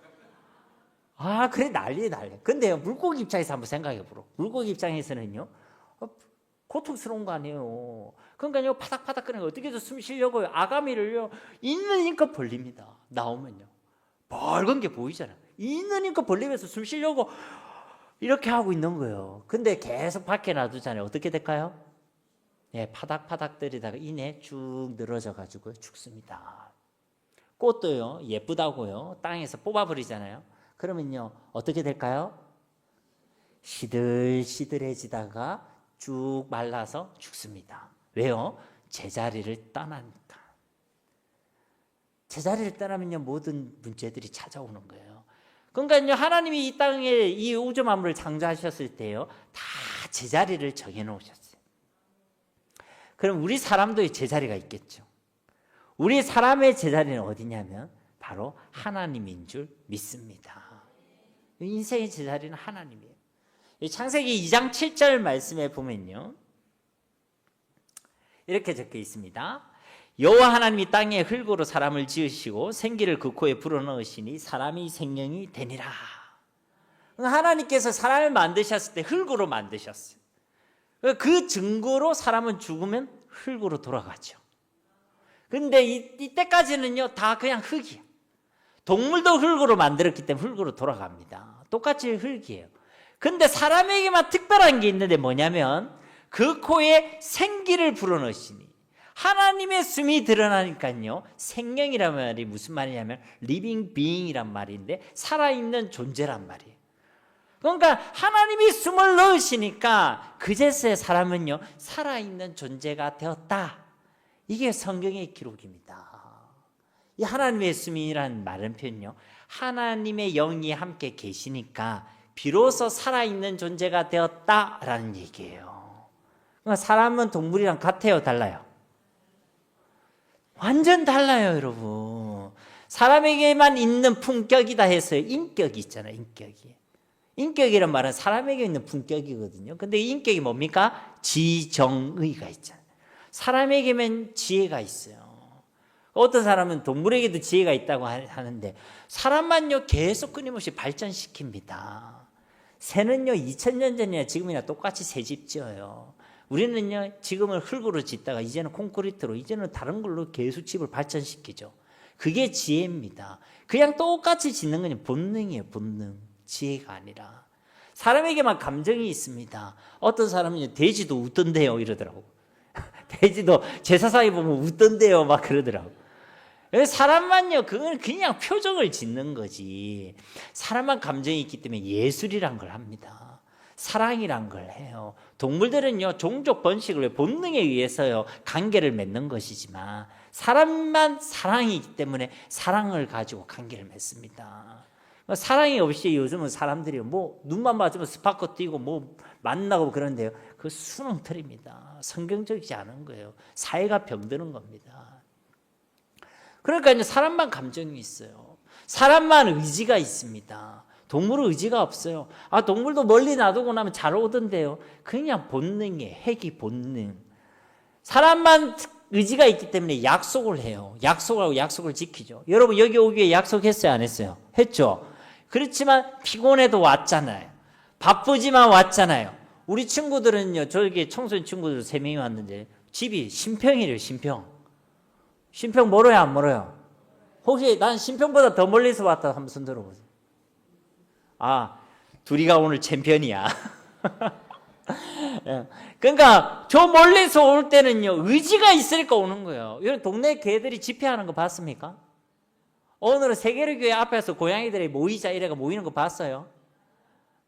그래, 난리. 근데요 물고기 입장에서 한번 생각해 보라. 물고기 입장에서는요 고통스러운 거 아니에요. 그러니까요 파닥파닥 끓는 거 어떻게든 숨 쉬려고요 아가미를요 있는 힘껏 벌립니다. 나오면요 빨간 게 보이잖아요. 있는 힘껏 벌리면서 숨 쉬려고 이렇게 하고 있는 거예요. 근데 계속 밖에 놔두잖아요. 어떻게 될까요? 파닥파닥 때리다가 이내 쭉 늘어져 가지고 죽습니다. 꽃도요 예쁘다고요 땅에서 뽑아버리잖아요. 그러면요 어떻게 될까요? 시들시들해지다가 쭉 말라서 죽습니다. 왜요? 제자리를 떠나니까. 제자리를 떠나면요 모든 문제들이 찾아오는 거예요. 그러니까요 하나님이 이 땅에 이 우주 만물을 창조하셨을 때요 다 제자리를 정해놓으셨어요. 그럼 우리 사람도 제자리가 있겠죠. 우리 사람의 제자리는 어디냐면 바로 하나님인 줄 믿습니다. 인생의 제자리는 하나님이에요. 창세기 2장 7절 말씀에 보면요 이렇게 적혀 있습니다. 여호와 하나님이 땅에 흙으로 사람을 지으시고 생기를 그 코에 불어넣으시니 사람이 생명이 되니라. 하나님께서 사람을 만드셨을 때 흙으로 만드셨어요. 그 증거로 사람은 죽으면 흙으로 돌아가죠. 근데 이때까지는요 다 그냥 흙이에요. 동물도 흙으로 만들었기 때문에 흙으로 돌아갑니다. 똑같이 흙이에요. 근데 사람에게만 특별한 게 있는데 뭐냐면 그 코에 생기를 불어넣으시니, 하나님의 숨이 드러나니까요 생명이란 말이 무슨 말이냐면 living being이란 말인데 살아있는 존재란 말이에요. 그러니까 하나님이 숨을 넣으시니까 그제서야 사람은요 살아있는 존재가 되었다. 이게 성경의 기록입니다. 이 하나님의 숨이라는 말은 표현요 하나님의 영이 함께 계시니까 비로소 살아있는 존재가 되었다라는 얘기예요. 그러니까 사람은 동물이랑 같아요, 달라요? 완전 달라요, 여러분. 사람에게만 있는 품격이다 해서 인격이 있잖아요, 인격이. 인격이란 말은 사람에게 있는 품격이거든요. 근데 인격이 뭡니까? 지정의가 있잖아요. 사람에게만 지혜가 있어요. 어떤 사람은 동물에게도 지혜가 있다고 하는데 사람만요 계속 끊임없이 발전시킵니다. 새는요 2000년 전이나 지금이나 똑같이 새 집 지어요. 우리는요 지금은 흙으로 짓다가 이제는 콘크리트로, 이제는 다른 걸로 계속 집을 발전시키죠. 그게 지혜입니다. 그냥 똑같이 짓는 건 본능이에요. 본능, 지혜가 아니라. 사람에게만 감정이 있습니다. 어떤 사람은 돼지도 웃던데요 이러더라고. 돼지도 제사상에 보면 웃던데요 막 그러더라고. 사람만요 그건 그냥 표정을 짓는 거지. 사람만 감정이 있기 때문에 예술이란 걸 합니다. 사랑이란 걸 해요. 동물들은요 종족 번식을 본능에 의해서요 관계를 맺는 것이지만 사람만 사랑이 있기 때문에 사랑을 가지고 관계를 맺습니다. 사랑이 없이 요즘은 사람들이 뭐 눈만 맞으면 스파크 뛰고 뭐 만나고 그런데요 그 수능틀입니다. 성경적이지 않은 거예요. 사회가 병드는 겁니다. 그러니까 이제 사람만 감정이 있어요. 사람만 의지가 있습니다. 동물은 의지가 없어요. 동물도 멀리 놔두고 나면 잘 오던데요. 그냥 본능이에요. 핵이 본능. 사람만 의지가 있기 때문에 약속을 해요. 약속하고 약속을 지키죠. 여러분 여기 오기 위해 약속했어요? 안 했어요? 했죠. 그렇지만 피곤해도 왔잖아요. 바쁘지만 왔잖아요. 우리 친구들은요. 저기 청소년 친구들 3명이 왔는데 집이 신평이래요. 신평. 신평 멀어요? 안 멀어요? 혹시 난 신평보다 더 멀리서 왔다 한번 손 들어보세요. 둘이가 오늘 챔피언이야. 그러니까 저 멀리서 올 때는요 의지가 있으니까 오는 거예요. 여러분 동네 개들이 집회하는 거 봤습니까? 오늘은 세계로교회 앞에서 고양이들이 모이자 이래가 모이는 거 봤어요?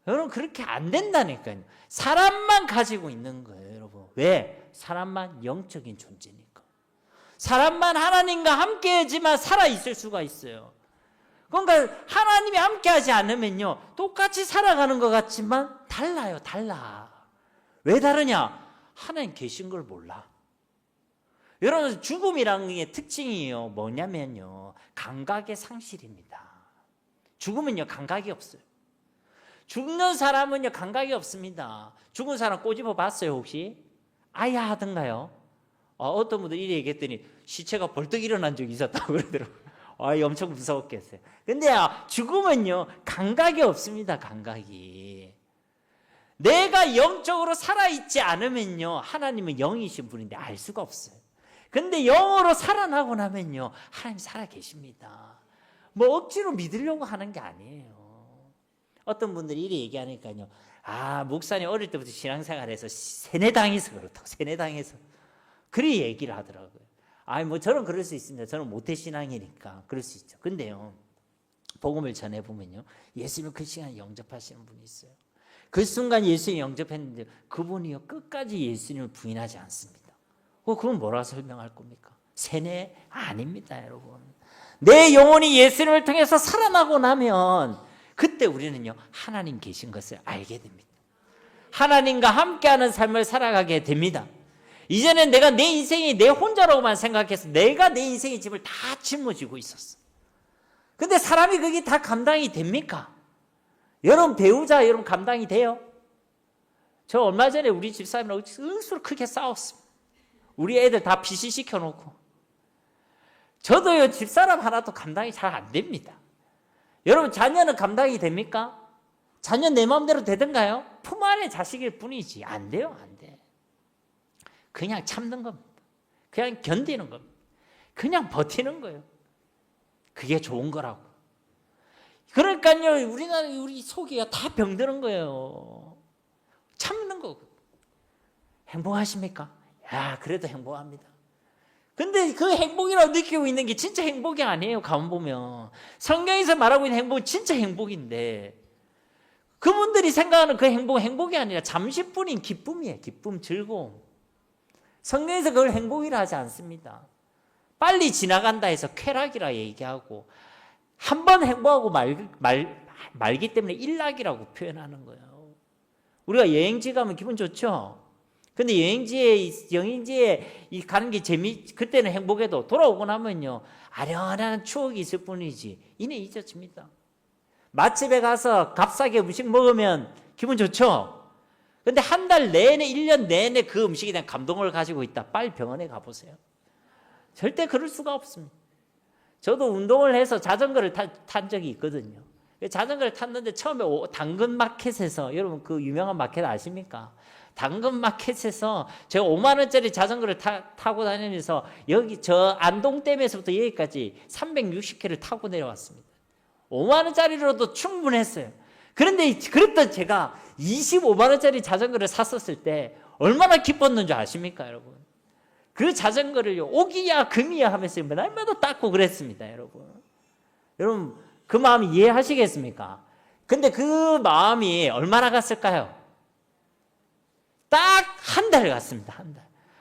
여러분 그렇게 안 된다니까요. 사람만 가지고 있는 거예요. 여러분 왜? 사람만 영적인 존재니까. 사람만 하나님과 함께하지만 살아있을 수가 있어요. 그러니까 하나님이 함께하지 않으면요 똑같이 살아가는 것 같지만 달라요. 달라. 왜 다르냐? 하나님 계신 걸 몰라. 여러분 죽음이라는 게 특징이에요. 뭐냐면요 감각의 상실입니다. 죽으면요 감각이 없어요. 죽는 사람은요 감각이 없습니다. 죽은 사람 꼬집어 봤어요 혹시? 아야 하던가요? 어떤 분들 이래 얘기했더니 시체가 벌떡 일어난 적이 있었다고 그러더라고요. 엄청 무서웠겠어요. 근데 죽으면요 감각이 없습니다. 감각이. 내가 영적으로 살아있지 않으면요 하나님은 영이신 분인데 알 수가 없어요. 근데 영으로 살아나고 나면요 하나님 살아계십니다. 뭐 억지로 믿으려고 하는 게 아니에요. 어떤 분들이 이래 얘기하니까요 목사님 어릴 때부터 신앙생활해서 세뇌당해서 그렇다고. 세뇌당해서 그리 얘기를 하더라고요. 뭐 저는 그럴 수 있습니다. 저는 모태신앙이니까 그럴 수 있죠. 근데요 복음을 전해보면요 예수님을 그 시간에 영접하시는 분이 있어요. 그 순간 예수님 영접했는데 그분이요 끝까지 예수님을 부인하지 않습니다. 그건 뭐라 설명할 겁니까? 세뇌 아닙니다. 여러분 내 영혼이 예수님을 통해서 살아나고 나면 그때 우리는요 하나님 계신 것을 알게 됩니다. 하나님과 함께하는 삶을 살아가게 됩니다. 이제는 내가 내 인생이 내 혼자라고만 생각해서 내가 내 인생의 짐을 다 짊어지고 있었어. 근데 사람이 그게 다 감당이 됩니까? 여러분 배우자 여러분 감당이 돼요? 저 얼마 전에 우리 집사람이랑 억수로 크게 싸웠습니다. 우리 애들 다 PC 시켜놓고. 저도요 집사람 하나도 감당이 잘 안 됩니다. 여러분 자녀는 감당이 됩니까? 자녀 내 마음대로 되던가요? 품 안의 자식일 뿐이지. 안 돼요. 안 돼. 그냥 참는 겁니다. 그냥 견디는 겁니다. 그냥 버티는 거예요. 그게 좋은 거라고. 그러니까요 우리나라 우리 속이 다 병드는 거예요. 참는 거고. 행복하십니까? 그래도 행복합니다. 근데 그 행복이라고 느끼고 있는 게 진짜 행복이 아니에요. 가만보면 성경에서 말하고 있는 행복은 진짜 행복인데 그분들이 생각하는 그 행복이 아니라 잠시뿐인 기쁨이에요. 기쁨, 즐거움. 성경에서 그걸 행복이라 하지 않습니다. 빨리 지나간다 해서 쾌락이라 얘기하고 한 번 행복하고 말기 때문에 일락이라고 표현하는 거예요. 우리가 여행지 가면 기분 좋죠? 근데 여행지에 가는 게 그때는 행복해도 돌아오고 나면요 아련한 추억이 있을 뿐이지 이내 잊어집니다. 맛집에 가서 값싸게 음식 먹으면 기분 좋죠? 근데 한 달 내내 1년 내내 그 음식에 대한 감동을 가지고 있다. 빨리 병원에 가보세요. 절대 그럴 수가 없습니다. 저도 운동을 해서 자전거를 탄 적이 있거든요. 자전거를 탔는데 처음에 당근 마켓에서, 여러분 그 유명한 마켓 아십니까? 당근 마켓에서 제가 5만 원짜리 자전거를 타고 다니면서 여기 저 안동댐에서부터 여기까지 360km를 타고 내려왔습니다. 5만 원짜리로도 충분했어요. 그런데 그랬던 제가 25만 원짜리 자전거를 샀었을 때 얼마나 기뻤는 줄 아십니까, 여러분? 그 자전거를 오기야 금이야 하면서 날마다 닦고 그랬습니다, 여러분. 여러분 그 마음 이해하시겠습니까? 근데 그 마음이 얼마나 갔을까요? 딱 한 달 갔습니다.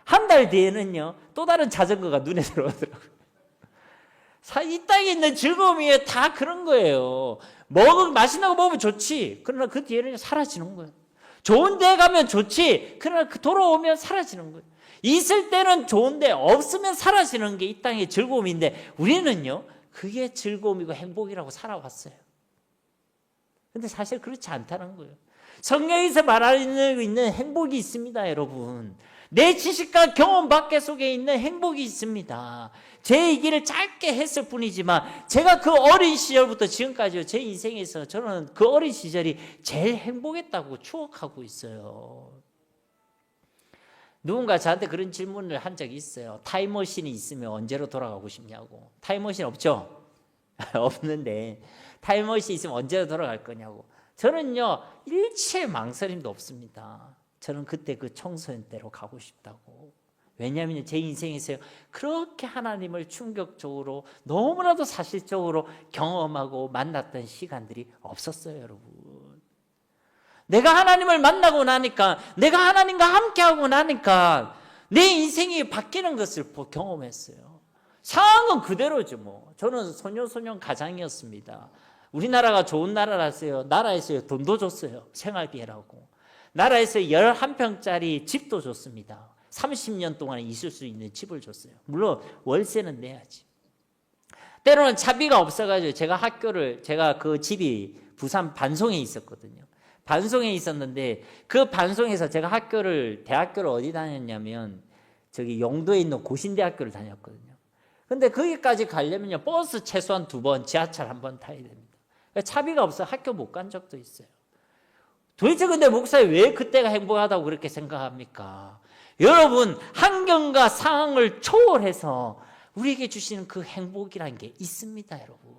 한 달 뒤에는요, 또 다른 자전거가 눈에 들어오더라고요. 이 땅에 있는 즐거움이 다 그런 거예요. 맛있는 거 먹으면 좋지. 그러나 그 뒤에는 사라지는 거예요. 좋은 데 가면 좋지. 그러나 돌아오면 사라지는 거예요. 있을 때는 좋은데 없으면 사라지는 게 이 땅의 즐거움인데, 우리는요, 그게 즐거움이고 행복이라고 살아왔어요. 근데 사실 그렇지 않다는 거예요. 성경에서 말하고 있는 행복이 있습니다, 여러분. 내 지식과 경험 밖에 속에 있는 행복이 있습니다. 제 얘기를 짧게 했을 뿐이지만, 제가 그 어린 시절부터 지금까지 제 인생에서 저는 그 어린 시절이 제일 행복했다고 추억하고 있어요. 누군가 저한테 그런 질문을 한 적이 있어요. 타임머신이 있으면 언제로 돌아가고 싶냐고. 타임머신 없죠? 없는데 타임머신이 있으면 언제로 돌아갈 거냐고. 저는요, 일체 망설임도 없습니다. 저는 그때 그 청소년 때로 가고 싶다고. 왜냐하면 제 인생에서 그렇게 하나님을 충격적으로 너무나도 사실적으로 경험하고 만났던 시간들이 없었어요, 여러분. 내가 하나님을 만나고 나니까, 내가 하나님과 함께하고 나니까 내 인생이 바뀌는 것을 경험했어요. 상황은 그대로죠, 뭐. 저는 소년 가장이었습니다. 우리나라가 좋은 나라라서요, 나라에서 돈도 줬어요. 생활비라고. 나라에서 11평짜리 집도 줬습니다. 30년 동안 있을 수 있는 집을 줬어요. 물론 월세는 내야지. 때로는 차비가 없어가지고 제가 그 집이 부산 반송에 있었거든요. 반송에 있었는데, 그 반송에서 제가 대학교를 어디 다녔냐면 저기 영도에 있는 고신대학교를 다녔거든요. 근데 거기까지 가려면요, 버스 최소한 2번, 지하철 1번 타야 됩니다. 차비가 없어 학교 못 간 적도 있어요. 도대체 근데 목사님 왜 그때가 행복하다고 그렇게 생각합니까? 여러분, 환경과 상황을 초월해서 우리에게 주시는 그 행복이라는 게 있습니다, 여러분.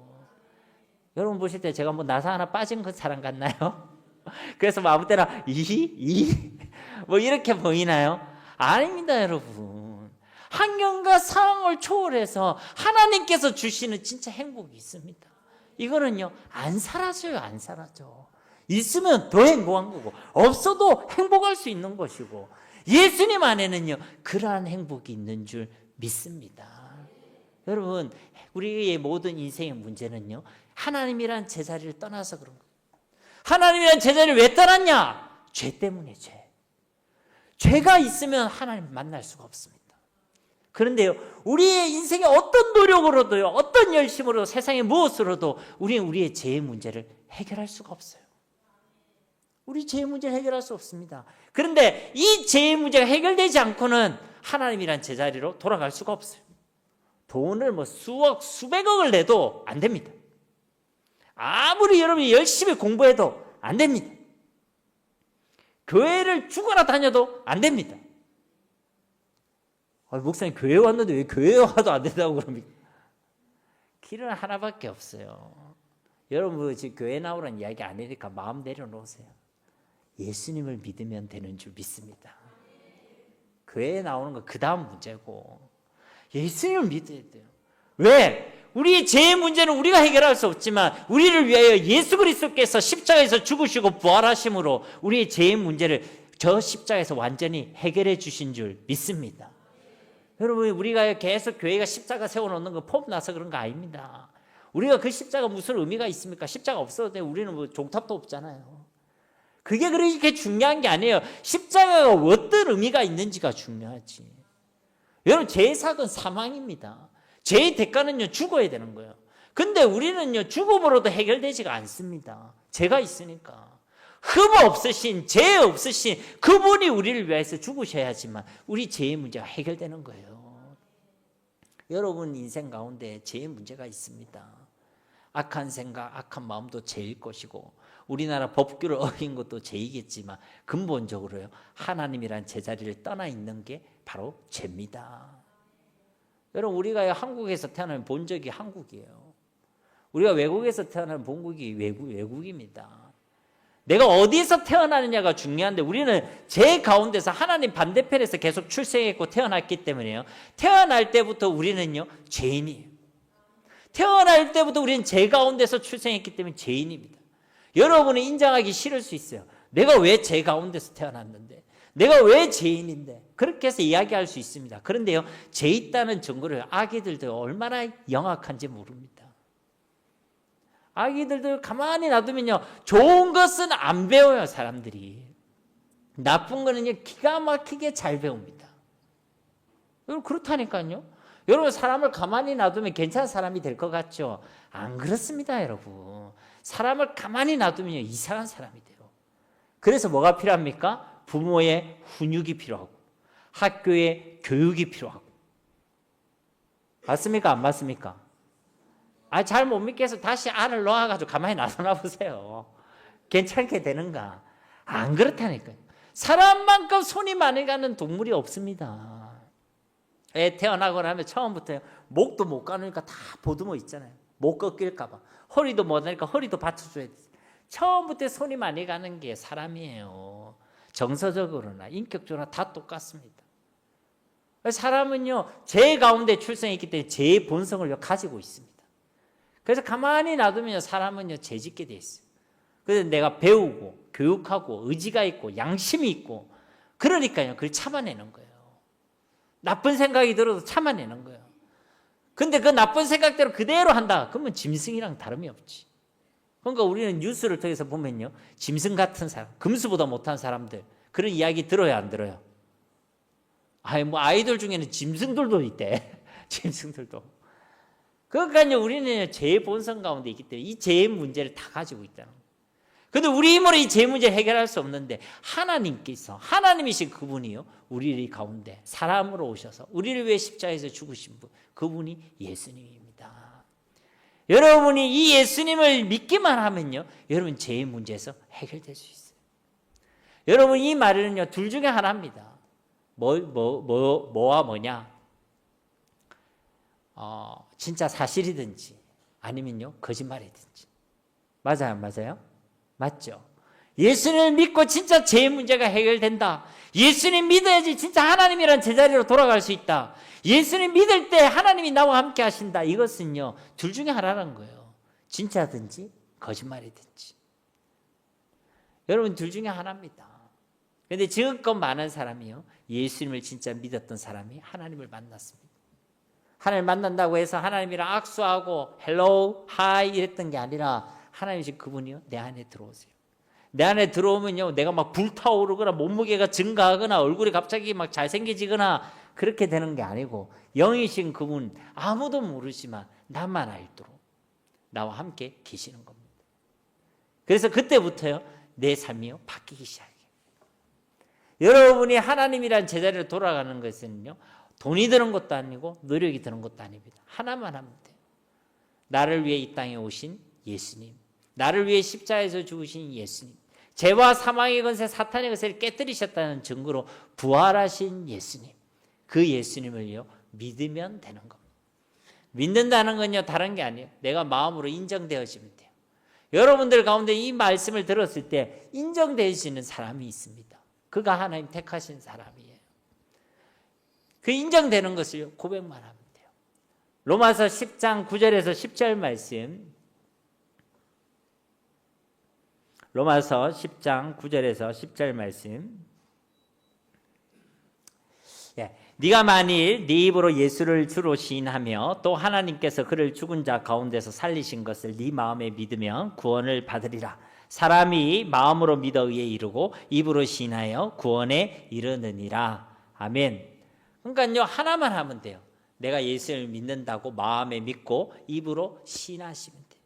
여러분 보실 때 제가 뭐 나사 하나 빠진 그 사람 같나요? 그래서 뭐 아무 때나 뭐 이렇게 보이나요? 아닙니다, 여러분. 환경과 상황을 초월해서 하나님께서 주시는 진짜 행복이 있습니다. 이거는요, 안 사라져요, 안 사라져. 있으면 더 행복한 거고, 없어도 행복할 수 있는 것이고, 예수님 안에는요, 그러한 행복이 있는 줄 믿습니다. 여러분, 우리의 모든 인생의 문제는요, 하나님이란 제자리를 떠나서 그런 거예요. 하나님이란 제자리를 왜 떠났냐? 죄 때문에 죄. 죄가 있으면 하나님 만날 수가 없습니다. 그런데요, 우리의 인생의 어떤 노력으로도요, 어떤 열심으로, 세상의 무엇으로도 우리는 우리의 죄의 문제를 해결할 수가 없어요. 우리 죄의 문제를 해결할 수 없습니다. 그런데 이 죄의 문제가 해결되지 않고는 하나님이란 제자리로 돌아갈 수가 없어요. 돈을 뭐 수억, 수백억을 내도 안 됩니다. 아무리 여러분이 열심히 공부해도 안 됩니다. 교회를 죽어라 다녀도 안 됩니다. 목사님 교회 왔는데 왜 교회 와도 안 된다고 그럽니까? 길은 하나밖에 없어요. 여러분 지금 교회 나오라는 이야기 안 하니까 마음 내려놓으세요. 예수님을 믿으면 되는 줄 믿습니다. 교회에 나오는 건 그 다음 문제고, 예수님을 믿어야 돼요. 왜? 우리의 죄의 문제는 우리가 해결할 수 없지만 우리를 위하여 예수 그리스도께서 십자가에서 죽으시고 부활하심으로 우리의 죄의 문제를 저 십자가에서 완전히 해결해 주신 줄 믿습니다. 여러분, 우리가 계속 교회가 십자가 세워놓는 거 폼나서 그런 거 아닙니다. 우리가 그 십자가 무슨 의미가 있습니까? 십자가 없어도 돼. 우리는 뭐 종탑도 없잖아요. 그게 그렇게 중요한 게 아니에요. 십자가가 어떤 의미가 있는지가 중요하지. 여러분, 죄의 삭은 사망입니다. 죄의 대가는요, 죽어야 되는 거예요. 근데 우리는요, 죽음으로도 해결되지가 않습니다. 죄가 있으니까. 흠 없으신, 죄 없으신 그분이 우리를 위해서 죽으셔야지만 우리 죄의 문제가 해결되는 거예요. 여러분 인생 가운데 죄의 문제가 있습니다. 악한 생각, 악한 마음도 죄일 것이고 우리나라 법규를 어긴 것도 죄이겠지만 근본적으로요, 하나님이란 제자리를 떠나 있는 게 바로 죄입니다. 여러분, 우리가 한국에서 태어나면 본적이 한국이에요. 우리가 외국에서 태어나면 본국이 외국입니다. 내가 어디에서 태어나느냐가 중요한데 우리는 죄 가운데서 하나님 반대편에서 계속 출생했고 태어났기 때문에요, 태어날 때부터 우리는요 죄인이에요. 태어날 때부터 우리는 죄 가운데서 출생했기 때문에 죄인입니다. 여러분은 인정하기 싫을 수 있어요. 내가 왜 죄 가운데서 태어났는데, 내가 왜 죄인인데, 그렇게 해서 이야기할 수 있습니다. 그런데요, 죄 있다는 증거를 아기들도 얼마나 영악한지 모릅니다. 아기들도 가만히 놔두면요, 좋은 것은 안 배워요. 사람들이 나쁜 거는요 기가 막히게 잘 배웁니다. 여러분, 그렇다니까요. 여러분, 사람을 가만히 놔두면 괜찮은 사람이 될 것 같죠? 안 그렇습니다. 여러분, 사람을 가만히 놔두면 이상한 사람이 돼요. 그래서 뭐가 필요합니까? 부모의 훈육이 필요하고 학교의 교육이 필요하고. 맞습니까? 안 맞습니까? 잘 못 믿겠어. 다시 알을 놓아가지고 가만히 놔둬 보세요. 괜찮게 되는가? 안 그렇다니까요. 사람만큼 손이 많이 가는 동물이 없습니다. 애 태어나고 나면 처음부터 목도 못 가누니까 다 보듬어 있잖아요. 목 꺾일까 봐. 허리도 못 하니까 허리도 받쳐줘야 돼. 처음부터 손이 많이 가는 게 사람이에요. 정서적으로나 인격적으로나 다 똑같습니다. 사람은요 죄 가운데 출생했기 때문에 죄의 본성을 가지고 있습니다. 그래서 가만히 놔두면 사람은요 죄짓게 돼 있어요. 그래서 내가 배우고 교육하고 의지가 있고 양심이 있고 그러니까요 그걸 참아내는 거예요. 나쁜 생각이 들어도 참아내는 거예요. 근데 그 나쁜 생각대로 그대로 한다, 그러면 짐승이랑 다름이 없지. 그러니까 우리는 뉴스를 통해서 보면요, 짐승 같은 사람, 금수보다 못한 사람들, 그런 이야기 들어요, 안 들어요? 아이들 중에는 짐승들도 있대. 짐승들도. 그러니까요 우리는 죄의 본성 가운데 있기 때문에 이 죄의 문제를 다 가지고 있다는 거예요. 그런데 우리 힘으로 이 죄 문제를 해결할 수 없는데 하나님께서, 하나님이신 그분이요, 우리 가운데 사람으로 오셔서 우리를 위해 십자가에서 죽으신 분, 그분이 예수님입니다. 여러분이 이 예수님을 믿기만 하면요, 여러분 죄의 문제에서 해결될 수 있어요. 여러분, 이 말은요 둘 중에 하나입니다. 뭐와 뭐냐? 진짜 사실이든지 아니면요 거짓말이든지. 맞아요, 안 맞아요? 맞죠? 예수님을 믿고 진짜 죄의 문제가 해결된다. 예수님 믿어야지 진짜 하나님이란 제자리로 돌아갈 수 있다. 예수님 믿을 때 하나님이 나와 함께 하신다. 이것은요 둘 중에 하나라는 거예요. 진짜든지 거짓말이든지. 여러분, 둘 중에 하나입니다. 그런데 지금껏 많은 사람이요 예수님을 진짜 믿었던 사람이 하나님을 만났습니다. 하나님을 만난다고 해서 하나님이랑 악수하고 헬로우 하이 이랬던 게 아니라 하나님이신 그분이요 내 안에 들어오세요. 내 안에 들어오면요 내가 막 불타오르거나 몸무게가 증가하거나 얼굴이 갑자기 막 잘생겨지거나 그렇게 되는 게 아니고, 영이신 그분 아무도 모르지만 나만 알도록 나와 함께 계시는 겁니다. 그래서 그때부터요 내 삶이요 바뀌기 시작해요. 여러분이 하나님이란 제자리로 돌아가는 것은요 돈이 드는 것도 아니고 노력이 드는 것도 아닙니다. 하나만 하면 돼요. 나를 위해 이 땅에 오신 예수님, 나를 위해 십자가에서 죽으신 예수님, 죄와 사망의 권세, 사탄의 권세를 깨뜨리셨다는 증거로 부활하신 예수님, 그 예수님을요 믿으면 되는 겁니다. 믿는다는 건요 다른 게 아니에요. 내가 마음으로 인정되어지면 돼요. 여러분들 가운데 이 말씀을 들었을 때 인정되어지는 사람이 있습니다. 그가 하나님 택하신 사람이에요. 그 인정되는 것을 고백만 하면 돼요. 로마서 10장 9절에서 10절 말씀, 로마서 10장 9절에서 10절 말씀. 네가 만일 네 입으로 예수를 주로 시인하며 또 하나님께서 그를 죽은 자 가운데서 살리신 것을 네 마음에 믿으면 구원을 받으리라. 사람이 마음으로 믿어 의에 이르고 입으로 시인하여 구원에 이르느니라. 아멘. 그러니까요 하나만 하면 돼요. 내가 예수를 믿는다고 마음에 믿고 입으로 시인하시면 돼요.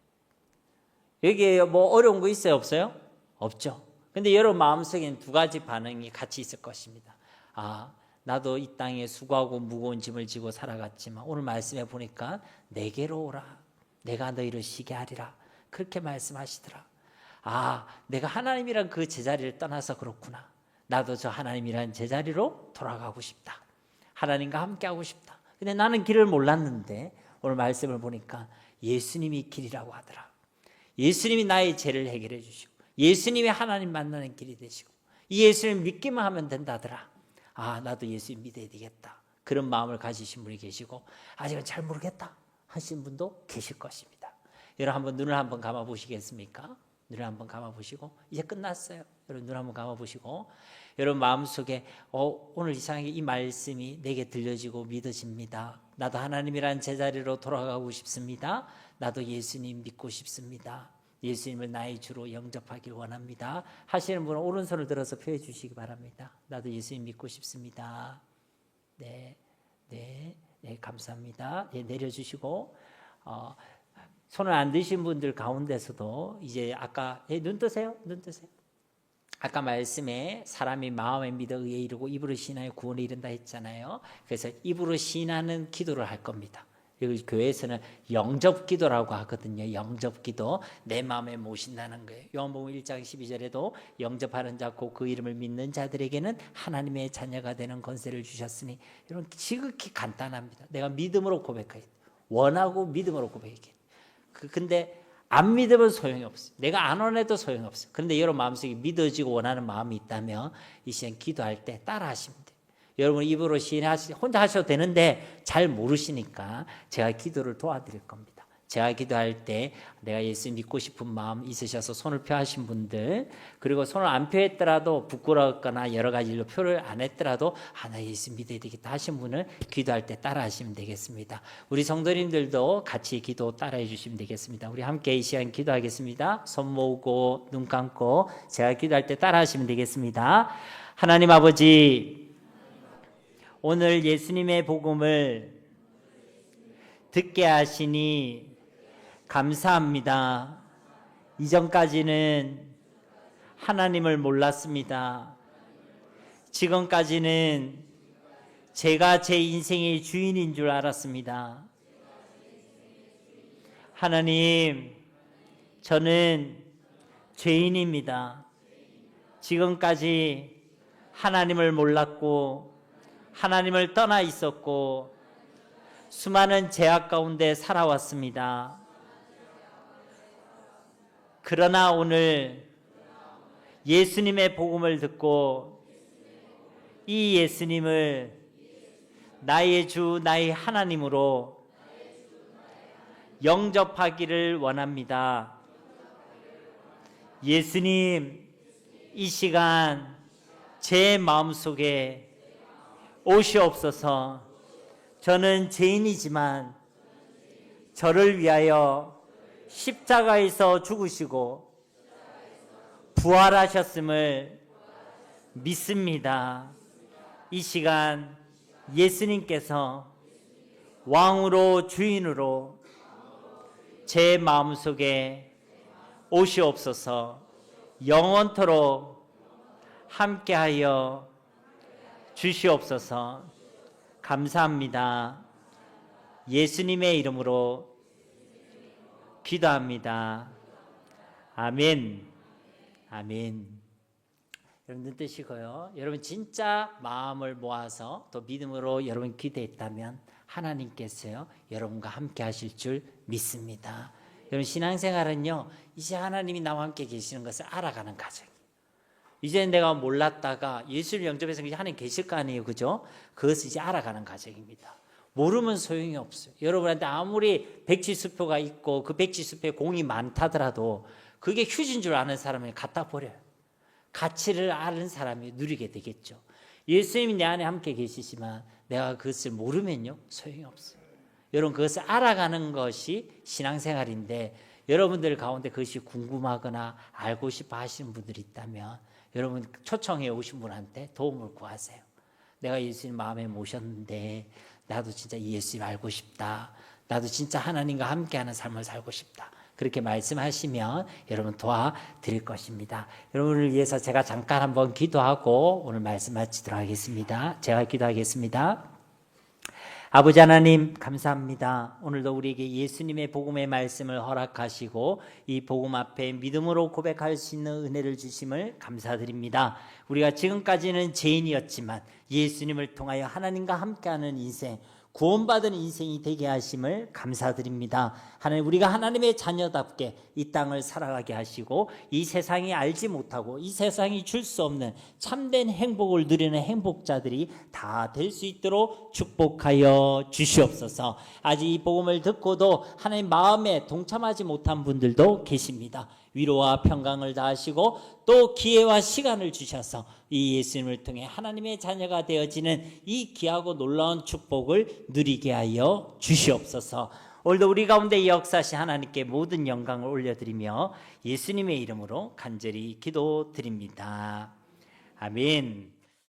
여기에 뭐 어려운 거 있어요, 없어요? 없죠. 근데 여러분 마음속에는 두 가지 반응이 같이 있을 것입니다. 아, 나도 이 땅에 수고하고 무거운 짐을 지고 살아갔지만 오늘 말씀해 보니까 내게로 오라. 내가 너희를 쉬게 하리라. 그렇게 말씀하시더라. 아, 내가 하나님이란 그 제자리를 떠나서 그렇구나. 나도 저 하나님이란 제자리로 돌아가고 싶다. 하나님과 함께하고 싶다. 근데 나는 길을 몰랐는데 오늘 말씀을 보니까 예수님이 길이라고 하더라. 예수님이 나의 죄를 해결해 주시고 예수님이 하나님 만나는 길이 되시고 이 예수님 믿기만 하면 된다더라. 아, 나도 예수님 믿어야 되겠다. 그런 마음을 가지신 분이 계시고 아직은 잘 모르겠다 하신 분도 계실 것입니다. 여러분 한번 눈을 한번 감아 보시겠습니까? 눈을 한번 감아 보시고 이제 끝났어요. 여러분 눈 한번 감아 보시고 여러분 마음속에 오늘 이상하게 이 말씀이 내게 들려지고 믿어집니다. 나도 하나님이란 제자리로 돌아가고 싶습니다. 나도 예수님 믿고 싶습니다. 예수님을 나의 주로 영접하길 원합니다. 하시는 분은 오른손을 들어서 표해 주시기 바랍니다. 나도 예수님 믿고 싶습니다. 네, 감사합니다. 네, 내려주시고 손을 안 드신 분들 가운데서도 이제 아까 눈 뜨세요. 아까 말씀에 사람이 마음에 믿어 의에 이르고 입으로 시인하여 구원에 이른다 했잖아요. 그래서 입으로 시인하는 기도를 할 겁니다. 여기 교회에서는 영접기도라고 하거든요. 영접기도 내 마음에 모신다는 거예요. 요한복음 1장 12절에도 영접하는 자 곧 그 이름을 믿는 자들에게는 하나님의 자녀가 되는 권세를 주셨으니 여러분 지극히 간단합니다. 내가 믿음으로 고백해야 돼. 원하고 믿음으로 고백해야 돼. 근데 안 믿으면 소용이 없어요. 내가 안 원해도 소용이 없어요. 그런데 여러분 마음속에 믿어지고 원하는 마음이 있다면 이 시간 기도할 때 따라 하시면 돼요. 여러분 입으로 혼자 하셔도 되는데 잘 모르시니까 제가 기도를 도와드릴 겁니다. 제가 기도할 때 내가 예수 믿고 싶은 마음 있으셔서 손을 펴하신 분들 그리고 손을 안 펴했더라도 부끄럽거나 여러 가지 일로 표를 안 했더라도 나 예수 믿어야 되겠다 하신 분을 기도할 때 따라 하시면 되겠습니다. 우리 성도님들도 같이 기도 따라해 주시면 되겠습니다. 우리 함께 이 시간 기도하겠습니다. 손 모으고 눈 감고 제가 기도할 때 따라 하시면 되겠습니다. 하나님 아버지 오늘 예수님의 복음을 듣게 하시니 감사합니다. 이전까지는 하나님을 몰랐습니다. 지금까지는 제가 제 인생의 주인인 줄 알았습니다. 하나님, 저는 죄인입니다. 지금까지 하나님을 몰랐고 하나님을 떠나 있었고 수많은 죄악 가운데 살아왔습니다. 그러나 오늘 예수님의 복음을 듣고 이 예수님을 나의 주, 나의 하나님으로 영접하기를 원합니다. 예수님, 이 시간 제 마음속에 오시옵소서. 저는 죄인이지만 저를 위하여 십자가에서 죽으시고 부활하셨음을 믿습니다. 이 시간 예수님께서 왕으로 주인으로 제 마음속에 오시옵소서. 영원토록 함께하여 주시옵소서. 감사합니다. 예수님의 이름으로 기도합니다. 아멘. 아멘. 여러분 눈 뜨시고요. 여러분 진짜 마음을 모아서 또 믿음으로 여러분 기도했다면 하나님께서요 여러분과 함께 하실 줄 믿습니다. 여러분 신앙생활은요 이제 하나님이 나와 함께 계시는 것을 알아가는 과정이에요. 이제 내가 몰랐다가 예수를 영접해서 하나님 계실 거 아니에요, 그죠? 그것을 이제 알아가는 과정입니다. 모르면 소용이 없어요. 여러분한테 아무리 백지수표가 있고 그 백지수표에 공이 많다더라도 그게 휴지인 줄 아는 사람을 갖다 버려요. 가치를 아는 사람이 누리게 되겠죠. 예수님이 내 안에 함께 계시지만 내가 그것을 모르면요 소용이 없어요. 여러분 그것을 알아가는 것이 신앙생활인데 여러분들 가운데 그것이 궁금하거나 알고 싶어 하시는 분들이 있다면 여러분 초청해 오신 분한테 도움을 구하세요. 내가 예수님 마음에 모셨는데 나도 진짜 예수님 알고 싶다. 나도 진짜 하나님과 함께하는 삶을 살고 싶다. 그렇게 말씀하시면 여러분 도와드릴 것입니다. 여러분을 위해서 제가 잠깐 한번 기도하고 오늘 말씀 마치도록 하겠습니다. 제가 기도하겠습니다. 아버지 하나님 감사합니다. 오늘도 우리에게 예수님의 복음의 말씀을 허락하시고 이 복음 앞에 믿음으로 고백할 수 있는 은혜를 주심을 감사드립니다. 우리가 지금까지는 죄인이었지만 예수님을 통하여 하나님과 함께하는 인생, 구원받은 인생이 되게 하심을 감사드립니다. 하나님, 우리가 하나님의 자녀답게 이 땅을 살아가게 하시고 이 세상이 알지 못하고 이 세상이 줄 수 없는 참된 행복을 누리는 행복자들이 다 될 수 있도록 축복하여 주시옵소서. 아직 이 복음을 듣고도 하나님 마음에 동참하지 못한 분들도 계십니다. 위로와 평강을 다하시고 또 기회와 시간을 주셔서 이 예수님을 통해 하나님의 자녀가 되어지는 이 귀하고 놀라운 축복을 누리게 하여 주시옵소서. 오늘도 우리 가운데 역사하신 하나님께 모든 영광을 올려드리며 예수님의 이름으로 간절히 기도드립니다. 아멘.